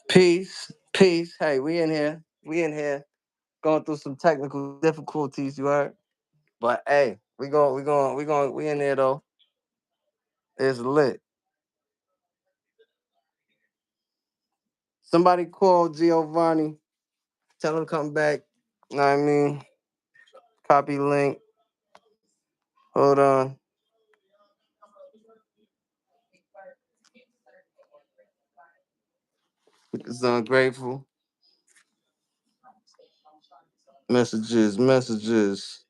Peace, peace. Hey, we in here. We in here. Going through some technical difficulties, you heard. But hey, we in there though. It's lit. Somebody call Giovanni. Tell him to come back. Know what I mean? Copy link. Hold on. It's ungrateful. Messages.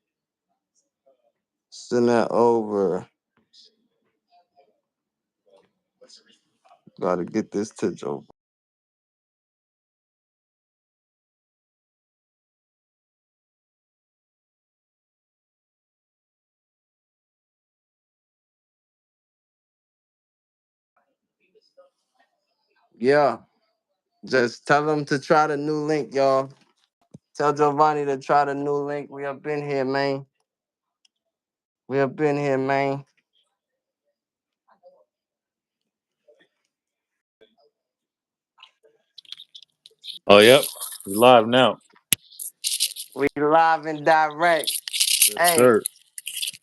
Send that over. Gotta get this to Joe. Yeah. Just tell them to try the new link, y'all. Tell Giovanni to try the new link. We up in here, man. We up in here, man. Oh, yep. We live now. We live and direct. Yes, Hey, sir.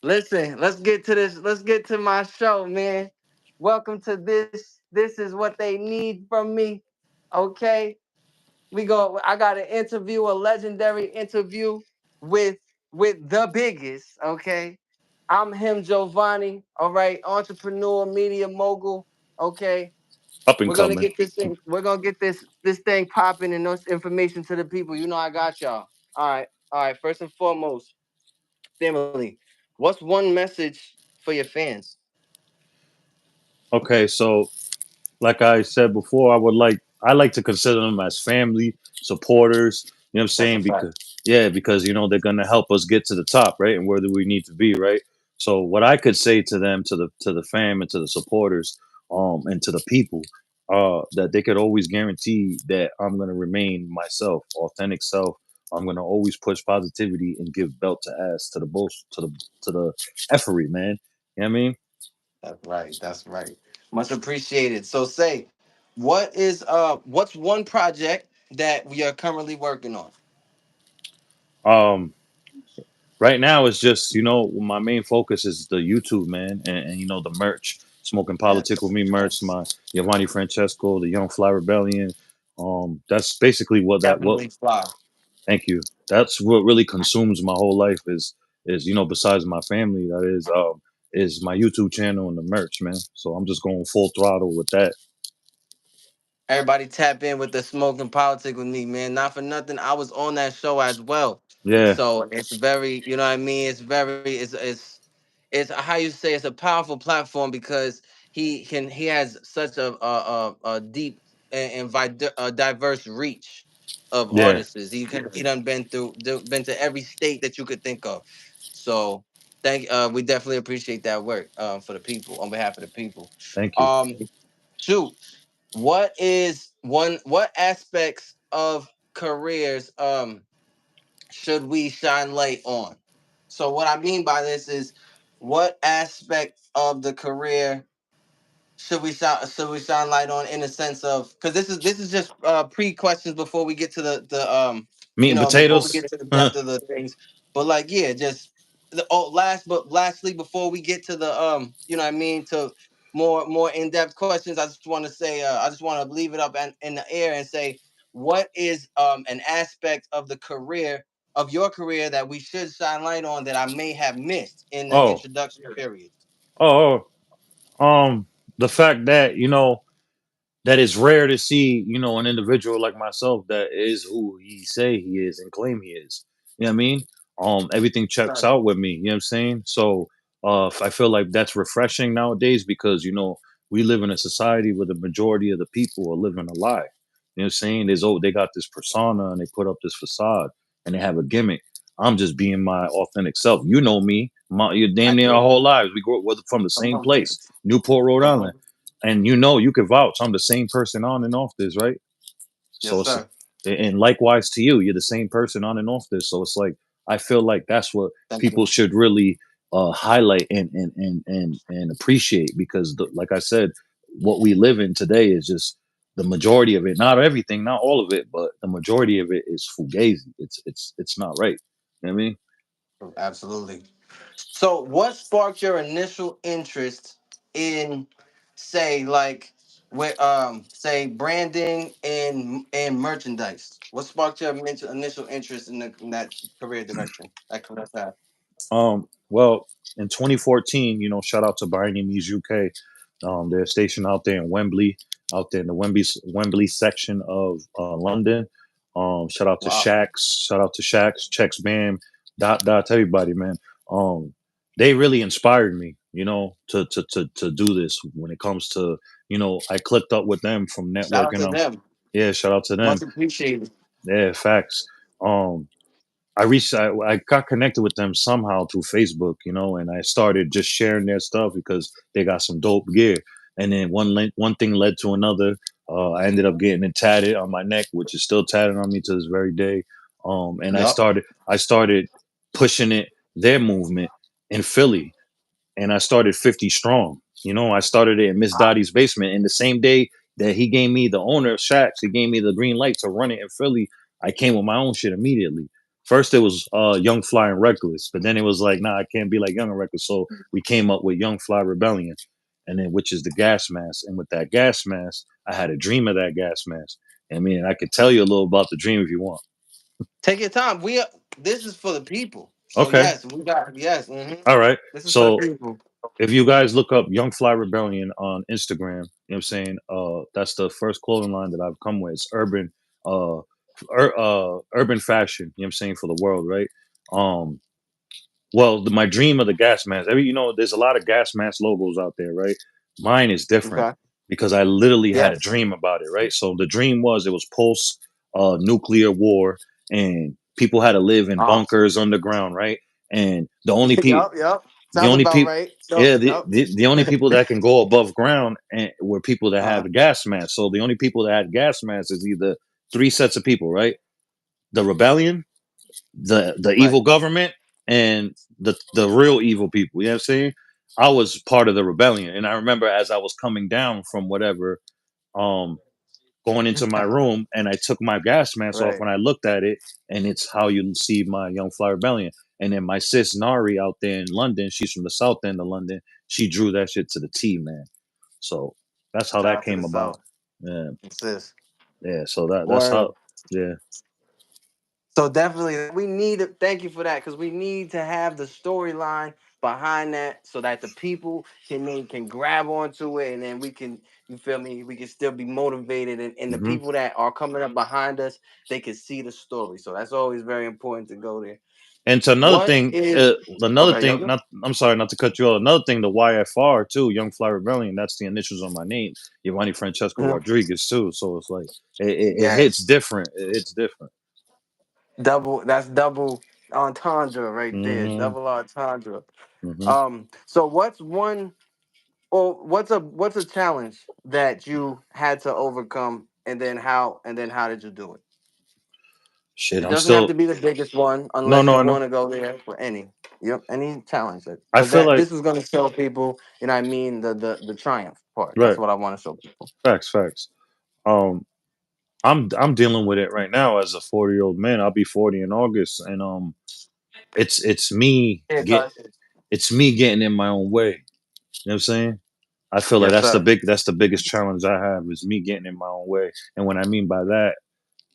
listen, let's get to this. Let's get to my show, man. Welcome to this. This is what they need from me. Okay. I got an interview, a legendary interview with with the biggest, okay? I'm him Giovanni, all right, entrepreneur, media mogul, okay? Up and We're gonna coming. get this thing. We're gonna get this thing popping and this information to the people. You know I got y'all. All right. First and foremost, family. What's one message for your fans? Okay, so like I said before, I like to consider them as family supporters. You know what I'm That's a saying? fact. Because they're gonna help us get to the top, right? And where do we need to be, right? So what I could say to them, to the fam and to the supporters, and to the people, that they could always guarantee that I'm gonna remain myself, authentic self. I'm gonna always push positivity and give belt to ass to the bullshit, to the effery, man. You know what I mean? That's right. That's right. Much appreciated. So say, what's one project that we are currently working on? Um, Right now, it's just my main focus is the YouTube, man, and the merch, smoking politic with Yes. me merch, Yes. my Giovanni Francesco, the Young Fly Rebellion. That's basically what that what. Definitely fly. Thank you. That's what really consumes my whole life is besides my family, is my YouTube channel and the merch, man. So I'm just going full throttle with that. Everybody tap in with the smoking politic with me, man. Not for nothing. I was on that show as well. Yeah, So it's very, you know what I mean? It's how you say it's a powerful platform because he has such a deep and diverse reach of yeah. artists. He done been to every state that you could think of. So we definitely appreciate that work for the people on behalf of the people. Thank you. Um shoot. What aspects of careers should we shine light on? So what I mean by this is what aspect of the career should we shine light on in the sense of because this is just pre questions before we get to the Meat and before we potatoes. get to the depth of the things, but like yeah, just lastly before we get to the you know what I mean to more in-depth questions, I just want to say I just want to leave it up in the air and say what is an aspect of the career of your career that we should shine light on that I may have missed in the Oh, introduction period. oh, the fact that that it's rare to see, an individual like myself that is who he say he is and claim he is. You know what I mean? Everything checks Sure. out with me. You know what I'm saying? So, I feel like that's refreshing nowadays because we live in a society where the majority of the people are living a lie. You know what I'm saying? They got this persona and they put up this facade and they have a gimmick. I'm just being my authentic self. You know me, you're I damn near our do. whole lives. We grew up from the Come same on, place, please. Newport, Rhode Come Island, on. and you could vouch I'm the same person on and off this, right? So Yes, it's sir. and likewise to you, you're the same person on and off this. So it's like I feel like that's what Thank people you. should really highlight and appreciate because like I said, what we live in today is just the majority of it, not everything, not all of it, but the majority of it is fugazi. It's not right. You know what I mean? Absolutely. So, what sparked your initial interest in, say, like, with say branding and merchandise? What sparked your initial interest in that career direction? That career path. Well, in 2014, shout out to By Any Means UK. They're stationed out there in Wembley, out there in the Wembley section of London. Shout out to Wow. Shax, shout out to Shax, Chex Bam, dot to everybody, man. Um, they really inspired me, to do this when it comes to, I clicked up with them from Shout out networking. to them. Yeah, shout out to them. Much appreciated. Yeah, facts. Um, I got connected with them somehow through Facebook, and I started just sharing their stuff because they got some dope gear. And then one thing led to another. I ended up getting it tatted on my neck, which is still tatted on me to this very day. And Yup. I started pushing their movement in Philly, and I started 50 strong. I started it in Miss Wow. Dottie's basement. And the same day that he gave me, the owner of Shaq's, he gave me the green light to run it in Philly, I came with my own shit immediately. First it was Young Fly and Reckless, but then it was like, nah, I can't be like Young and Reckless. So we came up with Young Fly Rebellion, and then which is the gas mask. And with that gas mask, I had a dream of that gas mask. I mean, I could tell you a little about the dream if you want. Take your time. This is for the people. So Okay. yes, we got yes. All right. This is for the So people. if you guys look up Young Fly Rebellion on Instagram, you know what I'm saying? That's the first clothing line that I've come with. It's urban fashion, you know what I'm saying, for the world, right? Um, well, my dream of the gas mask, there's a lot of gas mask logos out there, right? Mine is different Okay. because I literally had a Yes. dream about it, right? So the dream was it was post nuclear war, and people had to live in Ah. bunkers underground, right? And Yup. the Sounds only about people right. So, yeah yup. the only people that can go above ground were people that Uh, have gas masks. So the only people that had gas masks is either three sets of people, right? The rebellion, the right. evil government, and the real evil people. You know what I'm saying? I was part of the rebellion, and I remember as I was coming down from whatever, um going into my room, and I took my gas mask off Right. when I looked at it, and it's how you see my Young Fly Rebellion. And then my sis Nari out there in London, she's from the south end of London. She drew that shit to the T, man. So that's how Shout that out to came the about. South. Yeah, Sis. yeah. So that's how. Word. Yeah. So definitely, we need to thank you for that because we need to have the storyline behind that so that the people can grab onto it and then we can, you feel me, we can still be motivated and the hmm people that are coming up behind us, they can see the story. So that's always very important to go there. And to What is another okay, thing. yo? Not, I'm sorry, not to cut you off. Another thing, the YFR too, Young Fly Rebellion. That's the initials on my name, Giovanni Francesco Mhm. Rodriguez too. So it's like it hits Yes. different. It hits different. Double entendre right there. hmm Double entendre. hmm So what's one Well, what's a challenge that you had to overcome, and then how did you do it? Shit, It I'm doesn't have still to be the biggest one, no, unless no, you I know. want to go there for any. Yep, any challenge I because feel that like this is going to show people. I mean the triumph part. That's right, what I want to show people. facts. Um, I'm dealing with it right now as a 40-year-old man. I'll be 40 in August, and it's me Yeah, cuz. it's me getting in my own way. You know what I'm saying? I feel like Yes, sir. that's the biggest challenge I have is me getting in my own way. And what I mean by that,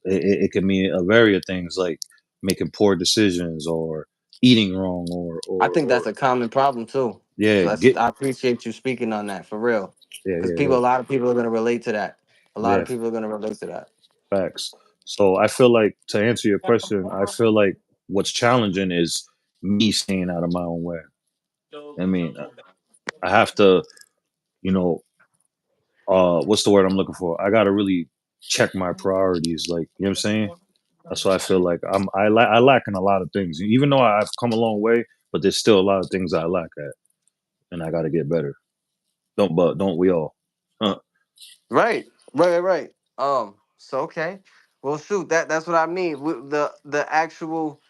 it can mean a variety of things like making poor decisions or eating wrong I think or that's a common problem too. yeah, So that's I appreciate you speaking on that for real, because yeah, a lot of people are going to relate to that. A lot yeah, of people are going to relate to that. facts. So I feel like to answer your question, I feel like what's challenging is me staying out of my own way. I mean, I have to, you know, what's the word I'm looking for? I got to really check my priorities. Like, you know what I'm saying? That's why I feel like I lack in a lot of things. Even though I've come a long way, but there's still a lot of things I lack at, and I got to get better. Don't we all? Huh. Right. So okay. Well, shoot. That's what I mean. The actual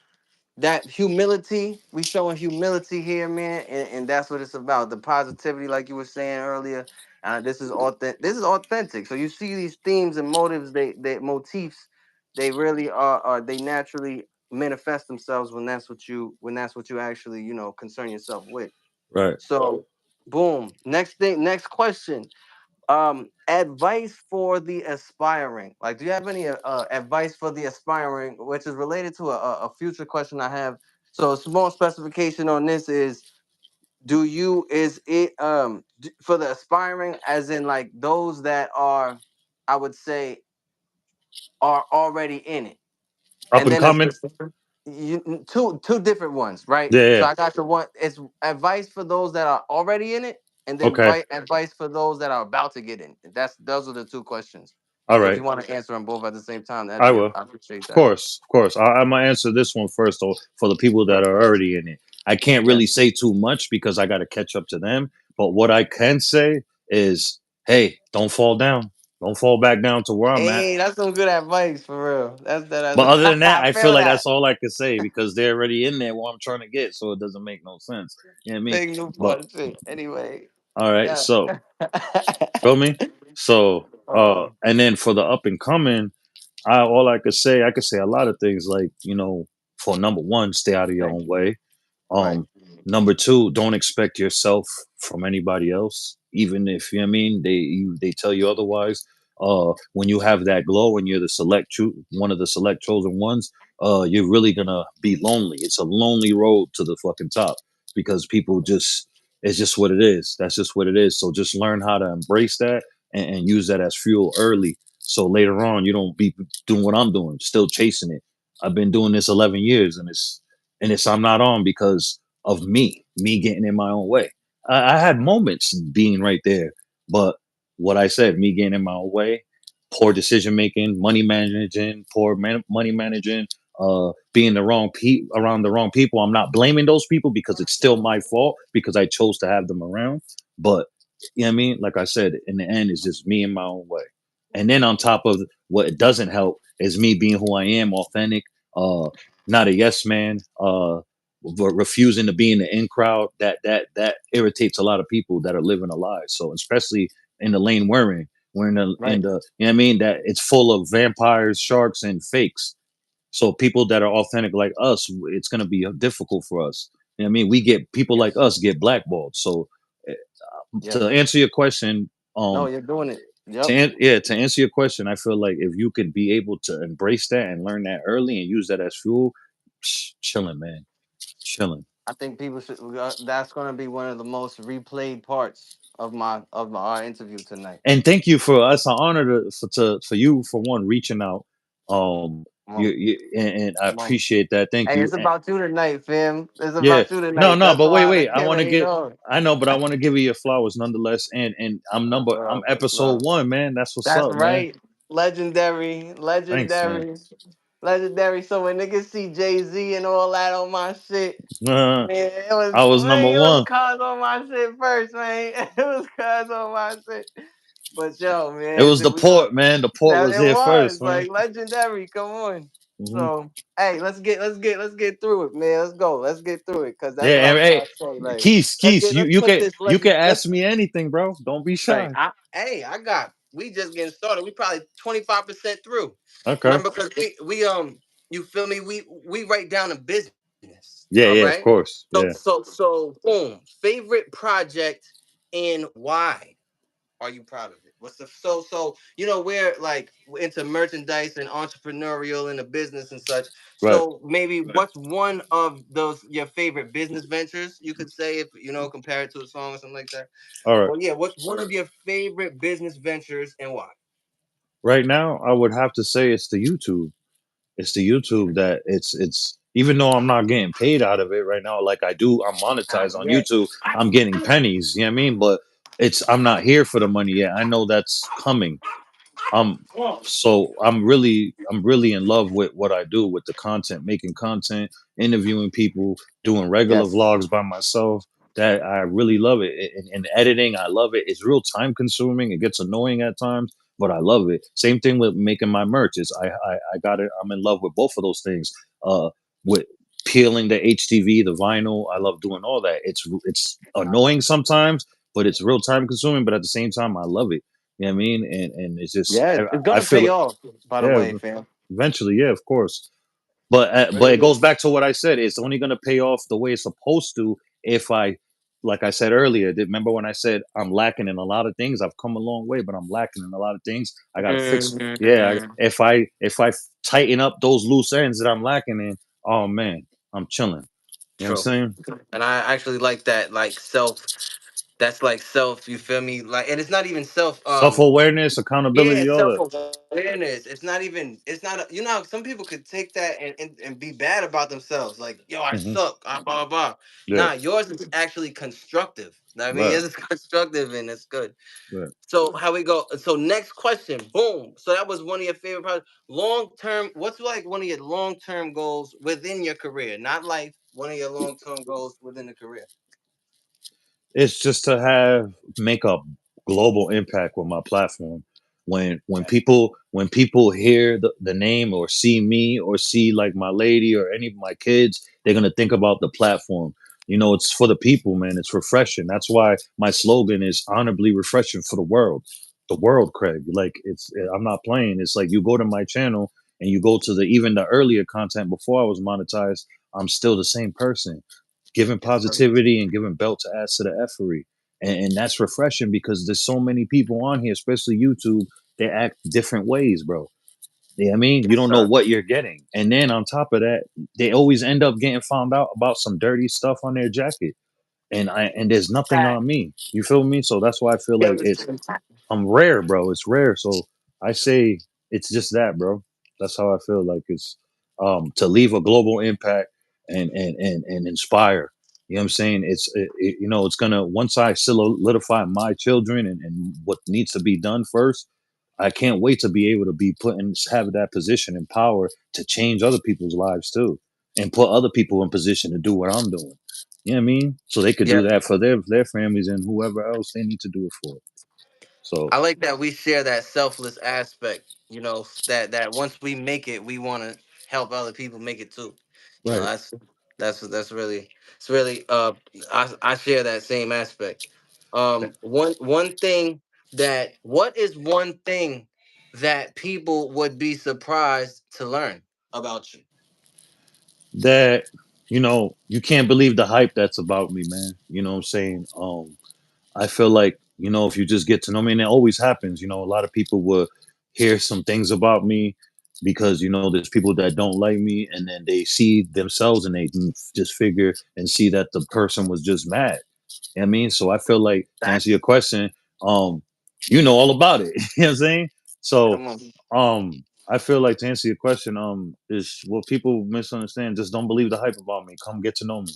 that humility. We showing humility here, man, and that's what it's about. The positivity, like you were saying earlier. This is authentic. This is authentic. So you see these themes and motives. They motifs. They really are. They naturally manifest themselves when that's what you actually concern yourself with. Right. So, boom. Next thing. Next question. Advice for the aspiring. Like, do you have any advice for the aspiring, which is related to a future question I have? So, a small specification on this is: do you is it for the aspiring, as in like those that are, I would say, are already in it, Up and and then it's coming. just two different ones, right? Yeah, So yeah. I got the one. It's advice for those that are already in it, and then Okay. advice for those that are about to get in. Those are the two questions. All So if right. you want to answer them both at the same time, that'd I be will. I appreciate Of that. course, of course. I'm gonna answer this one first, though, for the people that Right. are already in it. I can't Yeah. really say too much because I got to catch up to them. But what I can say is, hey, don't fall down. Don't fall back down to where I'm at. Hey, that's some good advice for real. But other than that, I I feel feel like that. that's all I could say because they're already in there where I'm trying to get, so it doesn't make no sense. You know what I mean? Big new But part shit. Anyway, all right, yeah. so feel me? So um, and then for the up and coming, all I could say a lot of things like, for number one, stay out of your thank own you. way. Right. Number two, don't expect yourself from anybody else, even if, you know what I mean, they tell you otherwise. When you have that glow and you're one of the select chosen ones, you're really gonna be lonely. It's a lonely road to the fucking top because people just it's just what it is. That's just what it is. So just learn how to embrace that and use that as fuel early. So later on, you don't be doing what I'm doing, still chasing it. I've been doing this 11 years, and it's I'm not on because of me getting in my own way. I had moments being right there, but what I said, me getting in my own way, poor decision making, money managing, money managing, being around the wrong people. I'm not blaming those people because it's still my fault because I chose to have them around. But you know what I mean? Like I said, in the end, it's just me in my own way. And then on top of what it doesn't help is me being who I am, authentic, uh, not a yes man, refusing to be in the in crowd. That irritates a lot of people that are living a lie. So especially in the lane we're in, we're in Right. the you know what I mean, that it's full of vampires, sharks, and fakes. So people that are authentic like us, it's gonna be difficult for us. You know what I mean? We get people like Yes. us get blackballed. So eh, to Yes. answer your question, No, you're doing it. Yep. to answer your question, I feel like if you could be able to embrace that and learn that early and use that as fuel, chilling, man, chilling. I think people should. That's going to be one of the most replayed parts of our interview tonight. And thank you for us. An honor for you for one reaching out. Come on, And I come on. appreciate that. Thank Hey, you. it's about you tonight, fam. It's Yeah. about you No, tonight. no, That's but wait, why the wait. I want camera to ain't get. on. I know, but I want to give you your flowers nonetheless. And Much I'm love, much episode love. one, man. That's what's That's up, man. right. Legendary, Thanks, man. legendary, legendary. So when niggas see Jay Z and all that on my shit, man, I was number it was one. cuz on my shit first, man. It was cuz on my shit. But yo, It man, was so the we gonna port, man. The port now was it here was first, man. like legendary. Come on. Hmm. So hey, let's get through it, man. Let's go. Let's get through it. Cause that's what Yeah, I and was hey, trying to say. Like, Keys, you let's you put can this you can let's ask me anything, bro. Don't be right. shy. I got we just getting started. We probably 25% through. Okay. Remember, because we you feel me? We write down a business. All Yeah, right. yeah, of course. Yeah. So boom. Favorite project and why are you proud of it? What's the so we're like into merchandise and entrepreneurial and the business and such. Right. So maybe what's one of those your favorite business ventures you could say, if compare it to a song or something like that. All right. Well, yeah, what's one of your favorite business ventures and why? Right now, I would have to say it's the YouTube. It's the YouTube that it's even though I'm not getting paid out of it right now, like I do, I'm monetized on Yeah. YouTube. I'm getting pennies, you know what I mean? But I'm not here for the money yet. I know that's coming. I'm so I'm really in love with what I do with the content, making content, interviewing people, doing regular Yes. vlogs by myself. That I really love it. And editing, I love it. It's real time consuming. It gets annoying at times, but I love it. Same thing with making my merch. Is I got it. I'm in love with both of those things. With peeling the HTV, the vinyl, I love doing all that. It's annoying sometimes, but it's real time consuming. But at the same time, I love it. You know what I mean? And it's just Yeah, it's I gonna feel pay like, off. By the yeah, way, fam. eventually, yeah, of course. But Really it goes is. back to what I said. It's only going to pay off the way it's supposed to if I, like I said earlier. Remember when I said I'm lacking in a lot of things? I've come a long way, but I'm lacking in a lot of things. I got to fix. Yeah, Mhm. if I tighten up those loose ends that I'm lacking in, oh man, I'm chilling. You know what I'm True. saying? And I actually like that, like self. That's like self. You feel me? Like, and it's not even self. Self awareness, Yeah, accountability, all self that. awareness. It's not even. It's not. You know, some people could take that and be bad about themselves. Like, yo, I Hmm. suck. Blah blah blah. Yeah, Nah, yours is actually constructive. I mean, right, it's constructive and it's good. right. So how we go? So next question. Boom. So that was one of your favorite projects. Long term. What's like one of your long term goals within your career? Not life. One of your long term goals within the career. It's just to have make a global impact with my platform. When people hear the name or see me or see like my lady or any of my kids, they're gonna think about the platform. It's for the people, man. It's refreshing. That's why my slogan is honorably refreshing for the world. The world, Craig. Like I'm not playing. It's like you go to my channel and you go to the even the earlier content before I was monetized. I'm still the same person giving Yes, sir. positivity and giving belt to ass to the effery. And that's refreshing because there's so many people on here, especially YouTube, they act different ways, bro. Yeah, I mean, you Yes, don't know sir. what you're getting. And then on top of that, they always end up getting found out about some dirty stuff on their jacket. And there's nothing on Fact. me. You feel me? So that's why I feel You like it's understand? I'm rare, bro. It's rare. So I say it's just that, bro. That's how I feel like it's to leave a global impact and inspire. You know what I'm saying? It's gonna once I solidify my children and what needs to be done first. I can't wait to be able to be put in have that position and power to change other people's lives too, and put other people in position to do what I'm doing. You know what I mean? So they could Yeah. do that for their families and whoever else they need to do it for. So I like that we share that selfless aspect. You know that once we make it, we want to help other people make it too. You know right. that's really it's really I share that same aspect. One thing that what is one thing that people would be surprised to learn about you? That you can't believe the hype that's about me, man. You know what I'm saying? I feel like, if you just get to know me, and it always happens, a lot of people will hear some things about me because, there's people that don't like me and then they see themselves and they can just figure and see that the person was just mad. You know what I mean? So I feel like to answer your Facts. question, um, you know all about it. You know what I'm saying? So Come on. I feel like to answer your question, is what people misunderstand, just don't believe the hype about me. Come get to know me.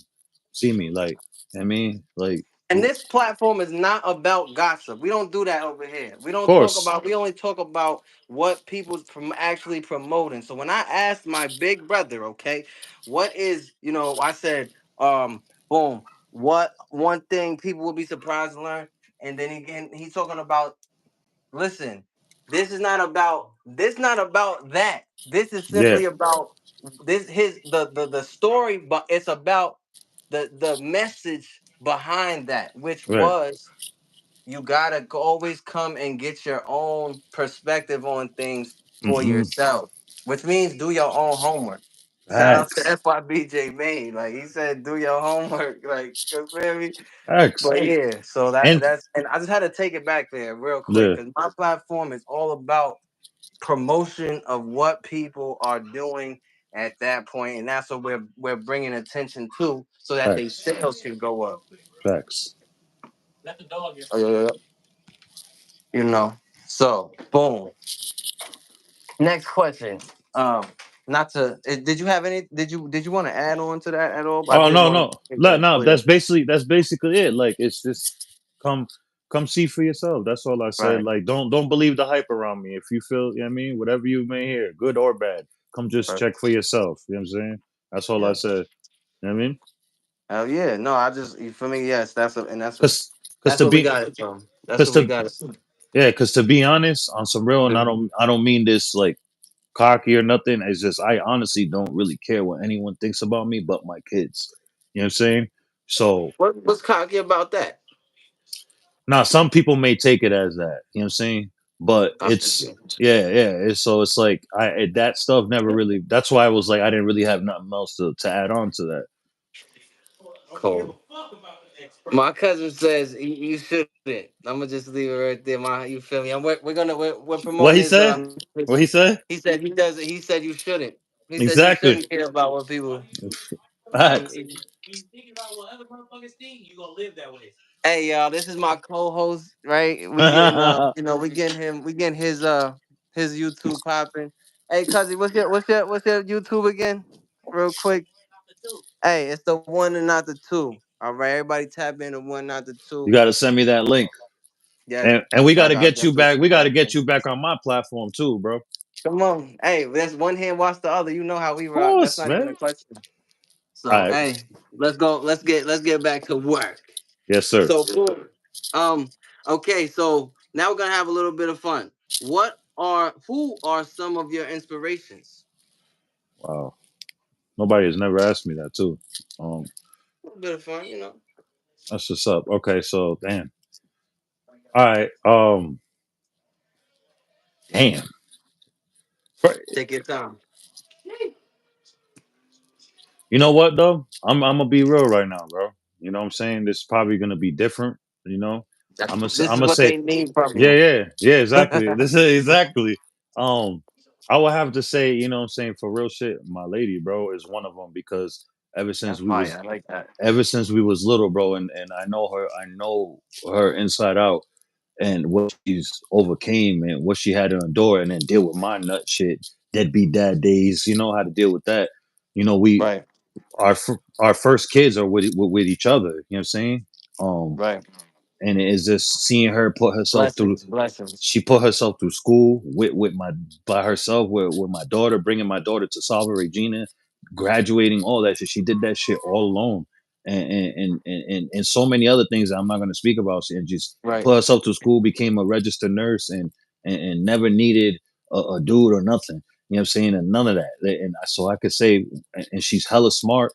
See me. Like, you know what I mean? Like, And this platform is not about gossip. We don't do that over here. We of don't talk course. about. We only talk about what people's from actually promoting. So when I asked my big brother, okay, what is I said, boom, what one thing people will be surprised to learn, and then again he's talking about. Listen, this not about that. This is Yeah. simply about this his the story, but it's about the message behind that, which Right. was you gotta always come and get your own perspective on things for Mm-hmm. yourself, which means do your own homework. Shout out to Facts. FYBJ Main. Like he said, do your homework. Like you feel me? Facts. But yeah, so And that's and I just had to take it back there real quick the because my platform is all about promotion of what people are doing at that point, and that's what we're bringing attention to, so that they facts. sales can go up. Facts. Oh, yeah, yeah, yeah. You know. So boom. Next question. Um, not to. Did you have any? Did you want to add on to that at all? I Oh did no, want to no. make No, that no, clear. that's basically it. Like it's just come come see for yourself. That's all I said. Right. Like don't believe the hype around me. If you feel, you know what I mean, whatever you may hear, good or bad, come just Right. check for yourself. You know what I'm saying? That's all I Yeah. said. You know what I mean? Hell yeah. No, I just for me, yes, Cause cause that's to what we be got it from. That's cause what we to got it from. yeah, cause to be honest, on some real, and I Mhm. don't I don't mean this like cocky or nothing. It's just I honestly don't really care what anyone thinks about me but my kids. You know what I'm saying? So What's cocky about that? Now, some people may take it as that. You know what I'm saying? But I feel it's you. yeah, yeah. So it's like that stuff never really. That's why I was like I didn't really have nothing else to add on to that. Cool. My cousin says you shouldn't. I'm gonna just leave it right there. You feel me? We're What promoting he his said? What he said? He said he does it. He said you shouldn't. He said you Exactly. shouldn't care about what people. You, Facts. you- Hey y'all, this is my co-host, right? We getting we getting his YouTube popping. Hey, Cuzzy, what's your YouTube again? Real quick. Hey, it's the one and not the two. All right, everybody tap in the one, not the You two. got to send me that link, Yes, and we got I to got get you definitely back. We send got that to get link. you back on my platform too, bro. Of Come on. Hey, that's one hand wash the other. You know how we rock. That's course, not even man. a question. All So right. hey, let's go. Let's get back to work. Yes, sir. So cool. Um, okay, so now we're gonna have a little bit of fun. Who are some of your inspirations? Wow. Nobody has never asked me that too. Um, A little bit of fun, that's what's up. Okay, so damn. All right. Damn. Take your time. You know what though? I'm gonna be real right now, bro. You know what I'm saying? This is probably gonna be different. You know, I'm This is gonna what say, they need from yeah, you. yeah, yeah, exactly. This is exactly. Um, I would have to say, you know what I'm saying, for real shit, my lady, bro, is one of them because ever since That's we fire. was I like that. ever since we was little, bro, and I know her inside out and what she's overcame and what she had to endure and then deal with my nut shit, deadbeat dad days, you know how to deal with that. You know, Right, our first kids are with each other. You know what I'm saying? Um, right. and it's just seeing her put herself through. Blessings, blessings. She put herself through school with my by herself with my daughter, bringing my daughter to Salva Regina, graduating, all that shit. She did that shit all alone, and so many other things that I'm not going to speak about. And just Right. put herself through school, became a registered nurse, and never needed a dude or nothing. You know what I'm saying? And none of that. And so I could say, and she's hella smart.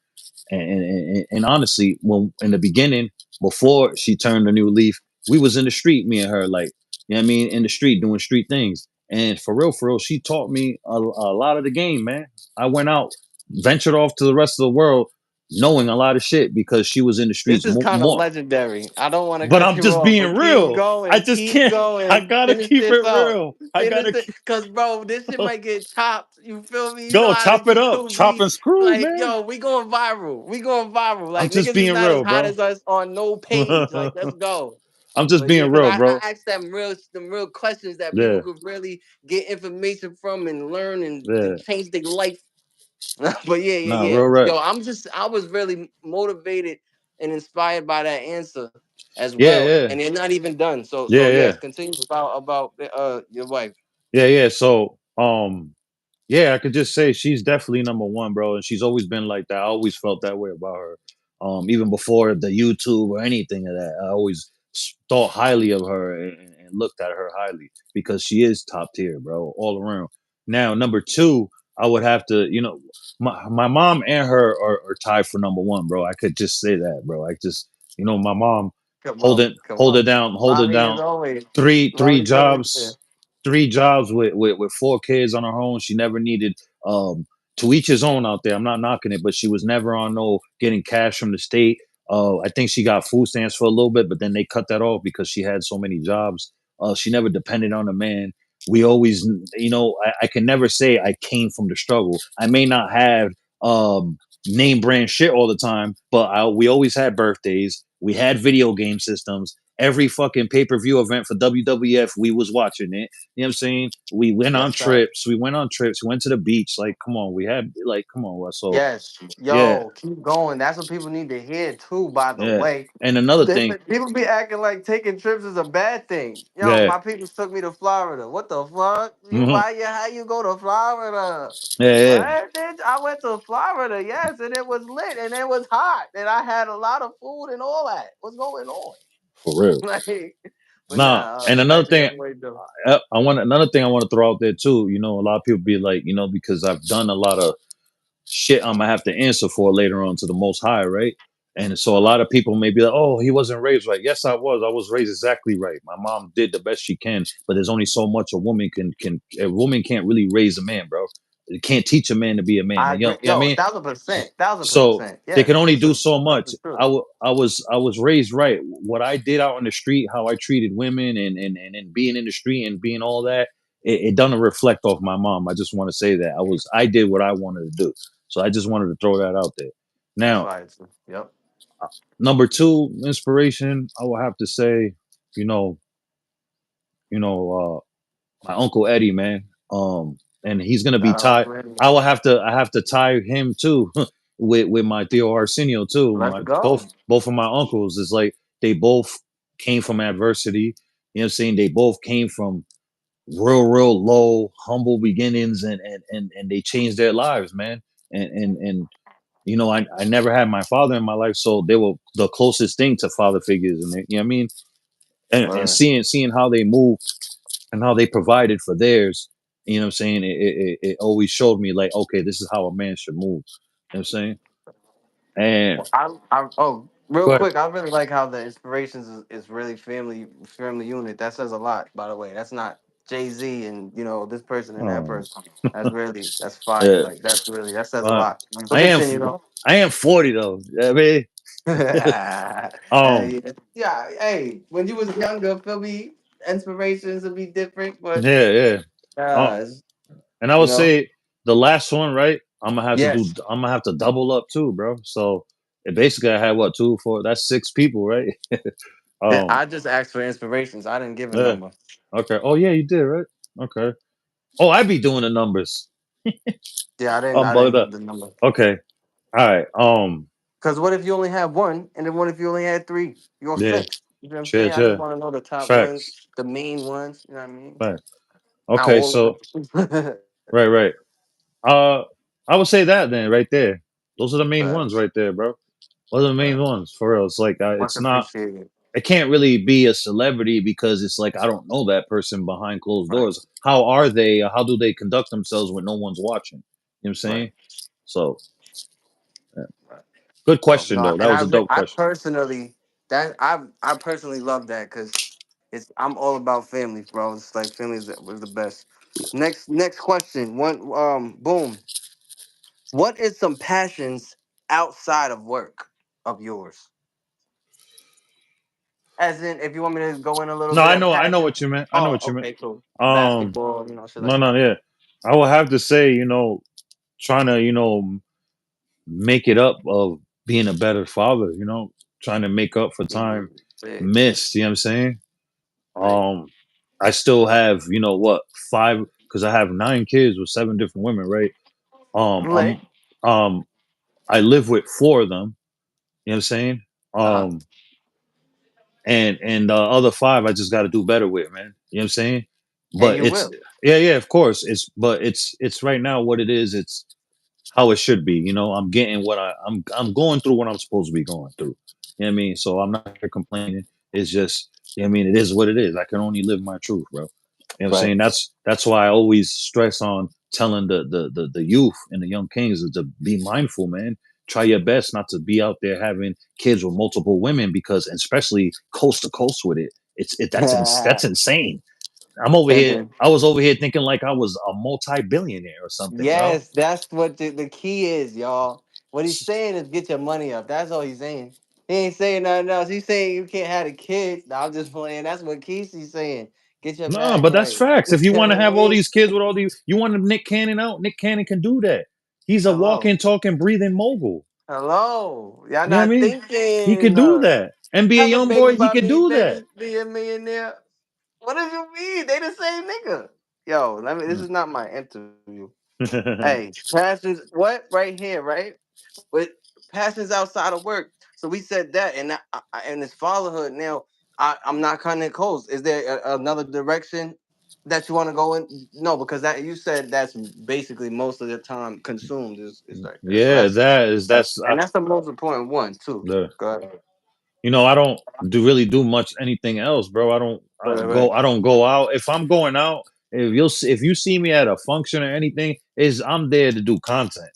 And honestly, when in the beginning, before she turned a new leaf, we was in the street, me and her, like, you know what I mean, in the street doing street things. And for real, she taught me a lot of the game, man. I went out, ventured off to the rest of the world, knowing a lot of shit because she was in the This streets is kind of more. legendary. I don't want to But cut I'm you just off, being but keep real. I going, just keep can't. I going. gotta Finish keep it this up. real. I Finish gotta it, cause bro, this shit might get chopped. You feel me? You know go how the chop it up, YouTube chop be and screw, like, man. yo, we going viral. We going viral. I'm Like just niggas is being not as real, hot bro. as us on no page. Like, let's go. I'm just But yeah, being because real, I bro. asked them real questions that people Yeah, could really get information from and learn and yeah. change their life. But yeah, Nah, yeah, real yeah. rap. Yo, I was really motivated and inspired by that answer as Yeah, well. yeah, And they're not even done. So yeah, yeah, yes, continue about your wife. yeah, yeah. So, yeah, I could just say she's definitely number one, bro, and she's always been like that. I always felt that way about her. Even before the YouTube or anything of that, I always thought highly of her and looked at her highly because she is top tier, bro, all around. Now, number two, I would have to, my mom and her are tied for number one, bro. I could just say that, bro. I just, my mom Come on, come hold it on. down, hold it Mommy down. is always Three mommy's always there. jobs, with four kids on her own. She never needed, to each his own out there. I'm not knocking it, but she was never on no getting cash from the state. I think she got food stamps for a little bit, but then they cut that off because she had so many jobs. She never depended on a man. We always, I can never say I came from the struggle. I may not have name brand shit all the time, but we always had birthdays. We had video game systems. Every fucking pay-per-view event for WWF, we was watching it. You know what I'm saying? We went on Yes, sir. trips. We went on trips. We went to the beach. Like, come on, we had like, come on. So Yes. yeah, Yo, keep going. That's what people need to hear too, by the yeah. way. And another thing, People be acting like taking trips is a bad thing. Yo, yeah, my people took me to Florida. What the fuck? You mhm, why you how you go to Florida? yeah, yeah, What, bitch? I went to Florida, yes, and it was lit and it was hot. And I had a lot of food and all that. What's going on? for real. Like, but Nah, nah, and another back to thing, young way though. I want another thing I want to throw out there too. A lot of people be like, because I've done a lot of shit I'm gonna have to answer for later on to the Most High, right? And so a lot of people may be like, "Oh, he wasn't raised right." Yes, I was. I was raised exactly right. My mom did the best she can, but there's only so much a woman can't really raise a man, bro. You can't teach a man to be a man. I You know, agree. yeah, I Yo, mean, 1,000%, thousand so percent. they Yes, can only this do is so that's much. the truth. I was raised right. What I did out in the street, how I treated women, and being in the street and being all that, it doesn't reflect off my mom. I just want to say that I did what I wanted to do. So I just wanted to throw that out there. That's Now, fire too. Yep. number two, inspiration, I will have to say, you know, you know, my uncle Eddie, man. And he's gonna be Shout out tied. to him. I have to tie him too with my Theo Arsenio too. Let's My go. both of my uncles is like they both came from adversity. You know what I'm saying? They both came from real low, humble beginnings and they changed their lives, man. And you know, I never had my father in my life, so they were the closest thing to father figures, and you know what I mean. And Word. seeing how they move and how they provided for theirs, you know what I'm saying? It always showed me like, okay, this is how a man should move. You know what I'm saying? And Well, oh, real go ahead. quick, I really like how the inspirations is really family unit. That says a lot, by the way. That's not Jay-Z and this person and that Oh, person. That's fire. yeah. Like that says a Uh, lot. But I am continue though. I am 40 though. You know what I mean, um, Yeah. Yeah, hey, when you was younger, feel me, inspirations would be different, but yeah. Uh, uh, and I you would know, say the last one, right? yes. I'm gonna have to double up too, bro. So basically I had what, two, four, that's six people, right? um, I just asked for inspirations. I didn't give a yeah. number. Okay. Oh yeah, you did, right? Okay. Oh, I be doing the numbers. Yeah, I'm I didn't bugged up. give the number. Okay. All right. Because what if you only have one, and then what if you only had three? You're Yeah. six. You know what I'm saying? I just Sure. want to know the top Facts. ones, the main ones. You know what I mean? Facts. Not Okay. all So of them. right. Uh, I would say that then right there. Those are the main ones Facts. right there, bro. Those are the main Facts. ones for real. It's like Much it's not. appreciated. It can't really be a celebrity because it's like I don't know that person behind closed Right. doors. How are they? How do they conduct themselves when no one's watching? You know what I'm Right. saying? So, yeah. Right. Good So question no, though. That and was a dope I question. personally I personally love that because I'm all about family, bro. It's like family was the best. Next question. One boom. What is some passions outside of work of yours? As in, if you want me to go in a little No, bit of I know passion. what you meant. I know Oh, what you meant. okay, cool. Um, Basketball, shit no, like that. yeah. I will have to say, trying to, make it up of being a better father, trying to make up for time Big, missed, you know what I'm saying? big. Um, I still have, what, five, because I have nine kids with seven different women, right? Um, Lit. I'm, um, I live with four of them, you know what I'm saying? Uh-huh. Um, and the other five I just got to do better with, man. You know what I'm saying? And But you it's will. yeah, of course. It's right now what it is. It's how it should be. I'm getting I'm going through what I'm supposed to be going through. You know what I mean? So I'm not here complaining. It's just, you know what I mean, it is what it is. I can only live my truth, bro. You know what I'm Right. saying? That's why I always stress on telling the youth and the young kings is to be mindful, man. Try your best not to be out there having kids with multiple women because especially coast to coast with it. That's insane. Thinking. I was over here thinking like I was a multi-billionaire or something, bro. Yes, that's what the key is, y'all. What he's saying is get your money up. That's all he's saying. He ain't saying nothing else. He's saying you can't have a kid. No, I'm just playing. That's what Kesey's saying. Get your No, bag but that's right. facts. You If you know want to what I have all mean? these kids with all these, you want Nick Cannon out. Nick Cannon can do that. He's a Hello. walking, talking, breathing mogul. Hello. Y'all You know what I not mean? He could thinking. do that and be a Have a young baby boy. He by could me, do that. baby, be a millionaire. What does you mean? They the same nigga. Yo, this is not my interview. Hey, passions, what? Right here, right? With passions outside of work. So we said that, and and this fatherhood. Now, I'm not cutting it close. Is there another direction that you want to go in? No, because that you said that's basically most of the time consumed is right there. So Yeah, that's that's the most important one too. the Go ahead. I don't do much anything else, bro. Right, right. I don't go out. If I'm going out, if you see me at a function or anything, is I'm there to do content.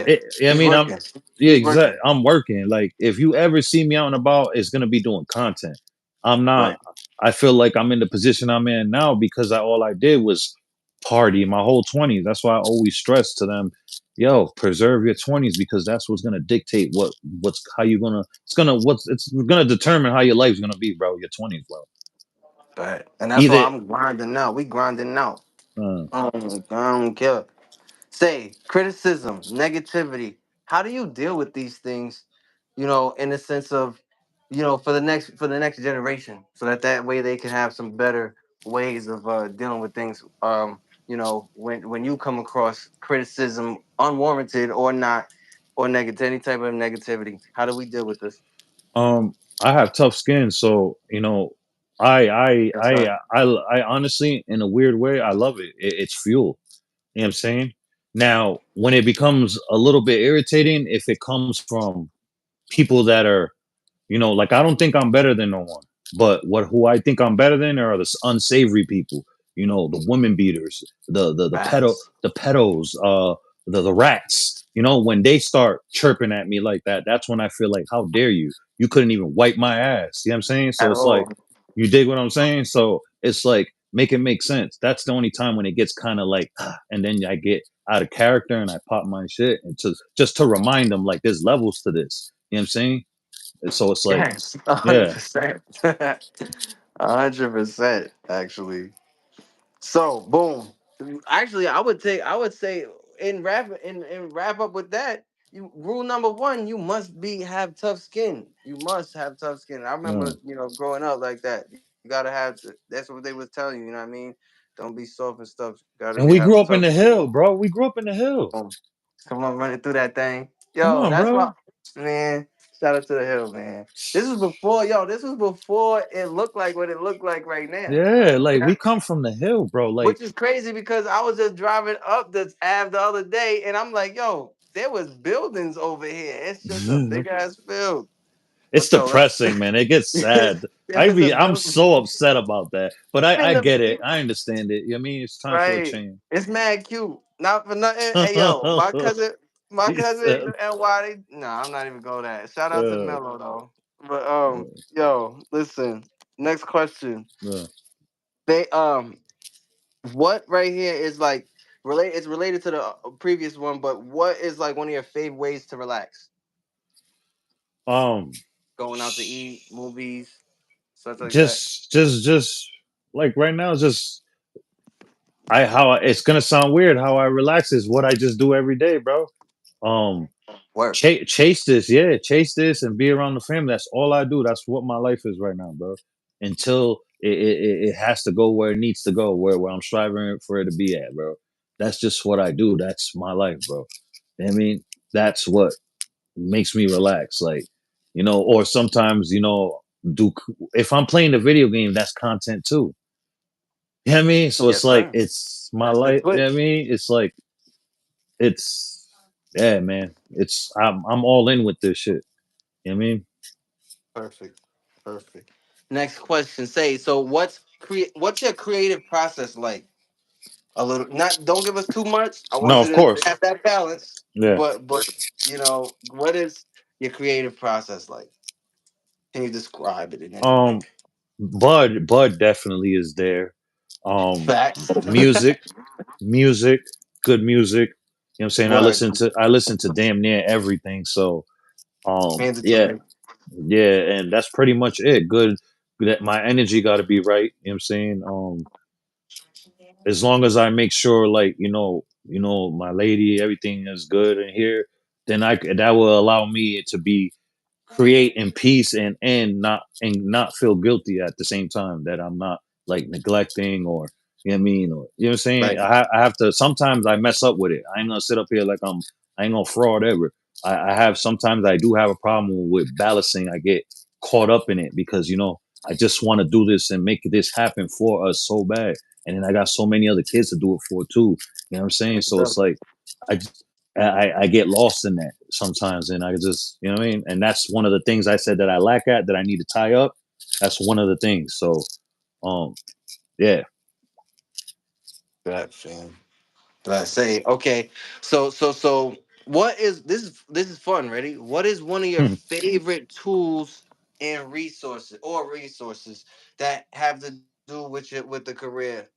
Yeah, I he's mean, working. yeah, He's working. exactly. I'm working. Like, if you ever see me out and about, it's gonna be doing content. I'm not. Right. I feel like I'm in the position I'm in now because all I did was party my whole 20s. That's why I always stress to them, yo, preserve your 20s because that's what's gonna dictate what's how you gonna. It's gonna determine how your life's gonna be, bro. Your 20s, bro. Right. And that's why Either. I'm grinding now. We grinding now. Uh, I don't care. Say criticism, negativity. How do you deal with these things? In the sense of, for the next generation, so that way they can have some better ways of dealing with things. When you come across criticism, unwarranted or not, or negative, any type of negativity, how do we deal with this? I have tough skin, so I I Yes, I sir. I honestly, in a weird way, I love it. It's fuel. You know what I'm saying? Now, when it becomes a little bit irritating, if it comes from people that are, like, I don't think I'm better than no one, but who I think I'm better than are the unsavory people. The women beaters, Facts. the pedos, the rats. When they start chirping at me like that, that's when I feel like, how dare you? You couldn't even wipe my ass. You know what I'm saying? So At it's like, all. you dig what I'm saying? So it's like, make it make sense. That's the only time when it gets kind of like, and then I get out of character and I pop my shit and just to remind them, like, there's levels to this. You know what I'm saying? And so it's like, Yes, a hundred yeah. percent, 100%. Actually, so boom. Actually, I would say in wrap up with that. Rule number one: you must have tough skin. You must have tough skin. I Yeah. remember, growing up like that. You gotta have to. That's what they was telling you. You know what I mean? Don't be soft and stuff. You gotta And we have grew up tough in the skin. hill, bro. We grew up in the hill. Boom. Come on, running through that thing. Come Yo, on, that's why, bro. man. Shout out to the hill, man. This was before it looked like what it looked like right now. Yeah, like, we That- come from the hill, bro. Like, Which is crazy because I was just driving up the Ave the other day, and I'm like, yo, there was buildings over here. It's just a big ass field. it's But yo, depressing, man. It gets sad. there's a I'm building so upset about that. But I in the get it. I understand it. I mean, it's time for a right. change. It's mad cute. Not for nothing. Hey yo, my He cousin said, and why they no, I'm not even going that. Shout out to uh, Mello though. But uh, yo, listen. Next question. uh, They what right here is like related it's related to the previous one, but what is like one of your favorite ways to relax? um, Going out to eat, movies, such like that. just like right now, just how it's gonna sound weird. How I relax is what I just do every day, bro. Um, Work. chase this, yeah, chase this, and be around the family. That's all I do. That's what my life is right now, bro. Until it has to go where it needs to go, where I'm striving for it to be at, bro. That's just what I do. That's my life, bro. You know what I mean, that's what makes me relax. Like, or sometimes, do if I'm playing the video game, that's content too. You know what I mean? So it's Yes, like, sir. it's my That's the life. You know what I twitch. mean? It's like, it's yeah, man. I'm all in with this shit. You know what I mean? Perfect. Perfect. Next question. Say so. What's your creative process like? A little. Not. Don't give us too much. I No, want you of to course. have that balance. Yeah. But what is your creative process like? Can you describe it in any way? Um, Bud definitely is there. Um, Facts. music, music, good music. You know what I'm saying? Word. I listen to damn near everything. So, yeah, Mandatory. yeah, and that's pretty much it. Good. That my energy got to be right. You know what I'm saying? As long as I make sure, like, my lady, everything is good in here, then that will allow me to be create in peace and not feel guilty at the same time that I'm not, like, neglecting, or you know what I mean, or you know what I'm saying. Right. I have to, sometimes I mess up with it. I ain't gonna sit up here like I ain't gonna fraud ever. I have, sometimes I do have a problem with balancing. I get caught up in it because I just want to do this and make this happen for us so bad, and then I got so many other kids to do it for too. You know what I'm saying? Yes, So sir. it's like, I I get lost in that sometimes, and I just, what I mean. And that's one of the things I said that I lack at, that I need to tie up. That's one of the things. So, um, yeah. That fam. But I say okay. So What is this? This is fun. Ready? What is one of your favorite tools and resources that have to do with the career?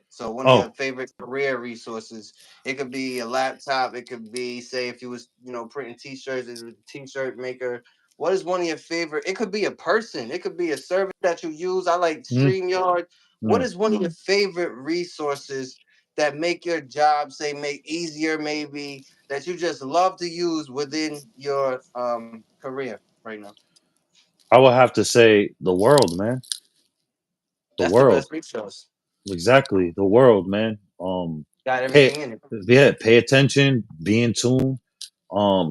So one of your Oh, favorite career resources. It could be a laptop. It could be, say, if you was printing t-shirts, it was a t-shirt maker. What is one of your favorite? It could be a person. It could be a service that you use. I like mm, StreamYard. What yeah. is one of your favorite resources that make your job, say, make easier, maybe, that you just love to use within your career right now? I would have to say the world, man. The That's the world. best resource. Exactly. The world, man. Got Pay everything in it. yeah, pay attention, be in tune,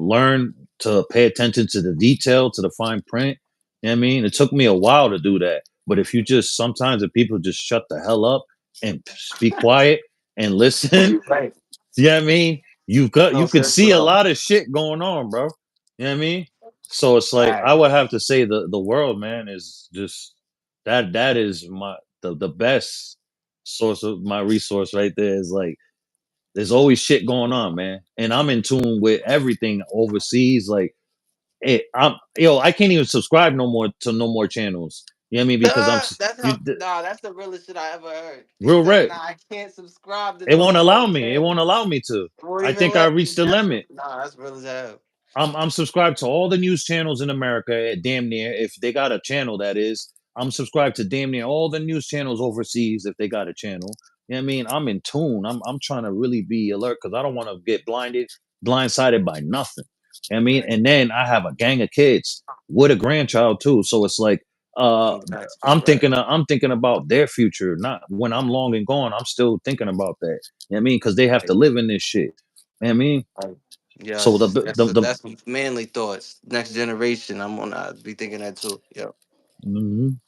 learn to pay attention to the detail, to the fine print. You know what I mean? It took me a while to do that. But if you just sometimes if people just shut the hell up and be quiet and listen, Right. you know what I mean? No, You could sir, see a bro. lot of shit going on, bro. You know what I mean? So it's like Right. I would have to say the world, man, is just that is the best source of my resource right there is like there's always shit going on, man. And I'm in tune with everything overseas. Like, I can't even subscribe no more to no more channels. You know what I mean? Because That's you how. Nah, that's the realest shit I ever heard. He real said, red. "Nah, I can't subscribe to It no won't more allow me. It won't channels. allow me to. Won't I even think I let me." reached the limit. That's real as hell. I'm subscribed to all the news channels in America, damn near. If they got a channel, that is, I'm subscribed to damn near all the news channels overseas. If they got a channel, you know what I mean. I'm in tune. I'm trying to really be alert because I don't want to get blindsided by nothing. You know what I mean, Right. and then I have a gang of kids with a grandchild too, so it's like, uh, Right. I'm thinking about their future. Not when I'm long and gone, I'm still thinking about that. You know what I mean, because they have to Right. live in this shit. You know what I mean, Right. so Yes, the that's manly thoughts. Next generation, I'm gonna be thinking that too. Yeah. mhm.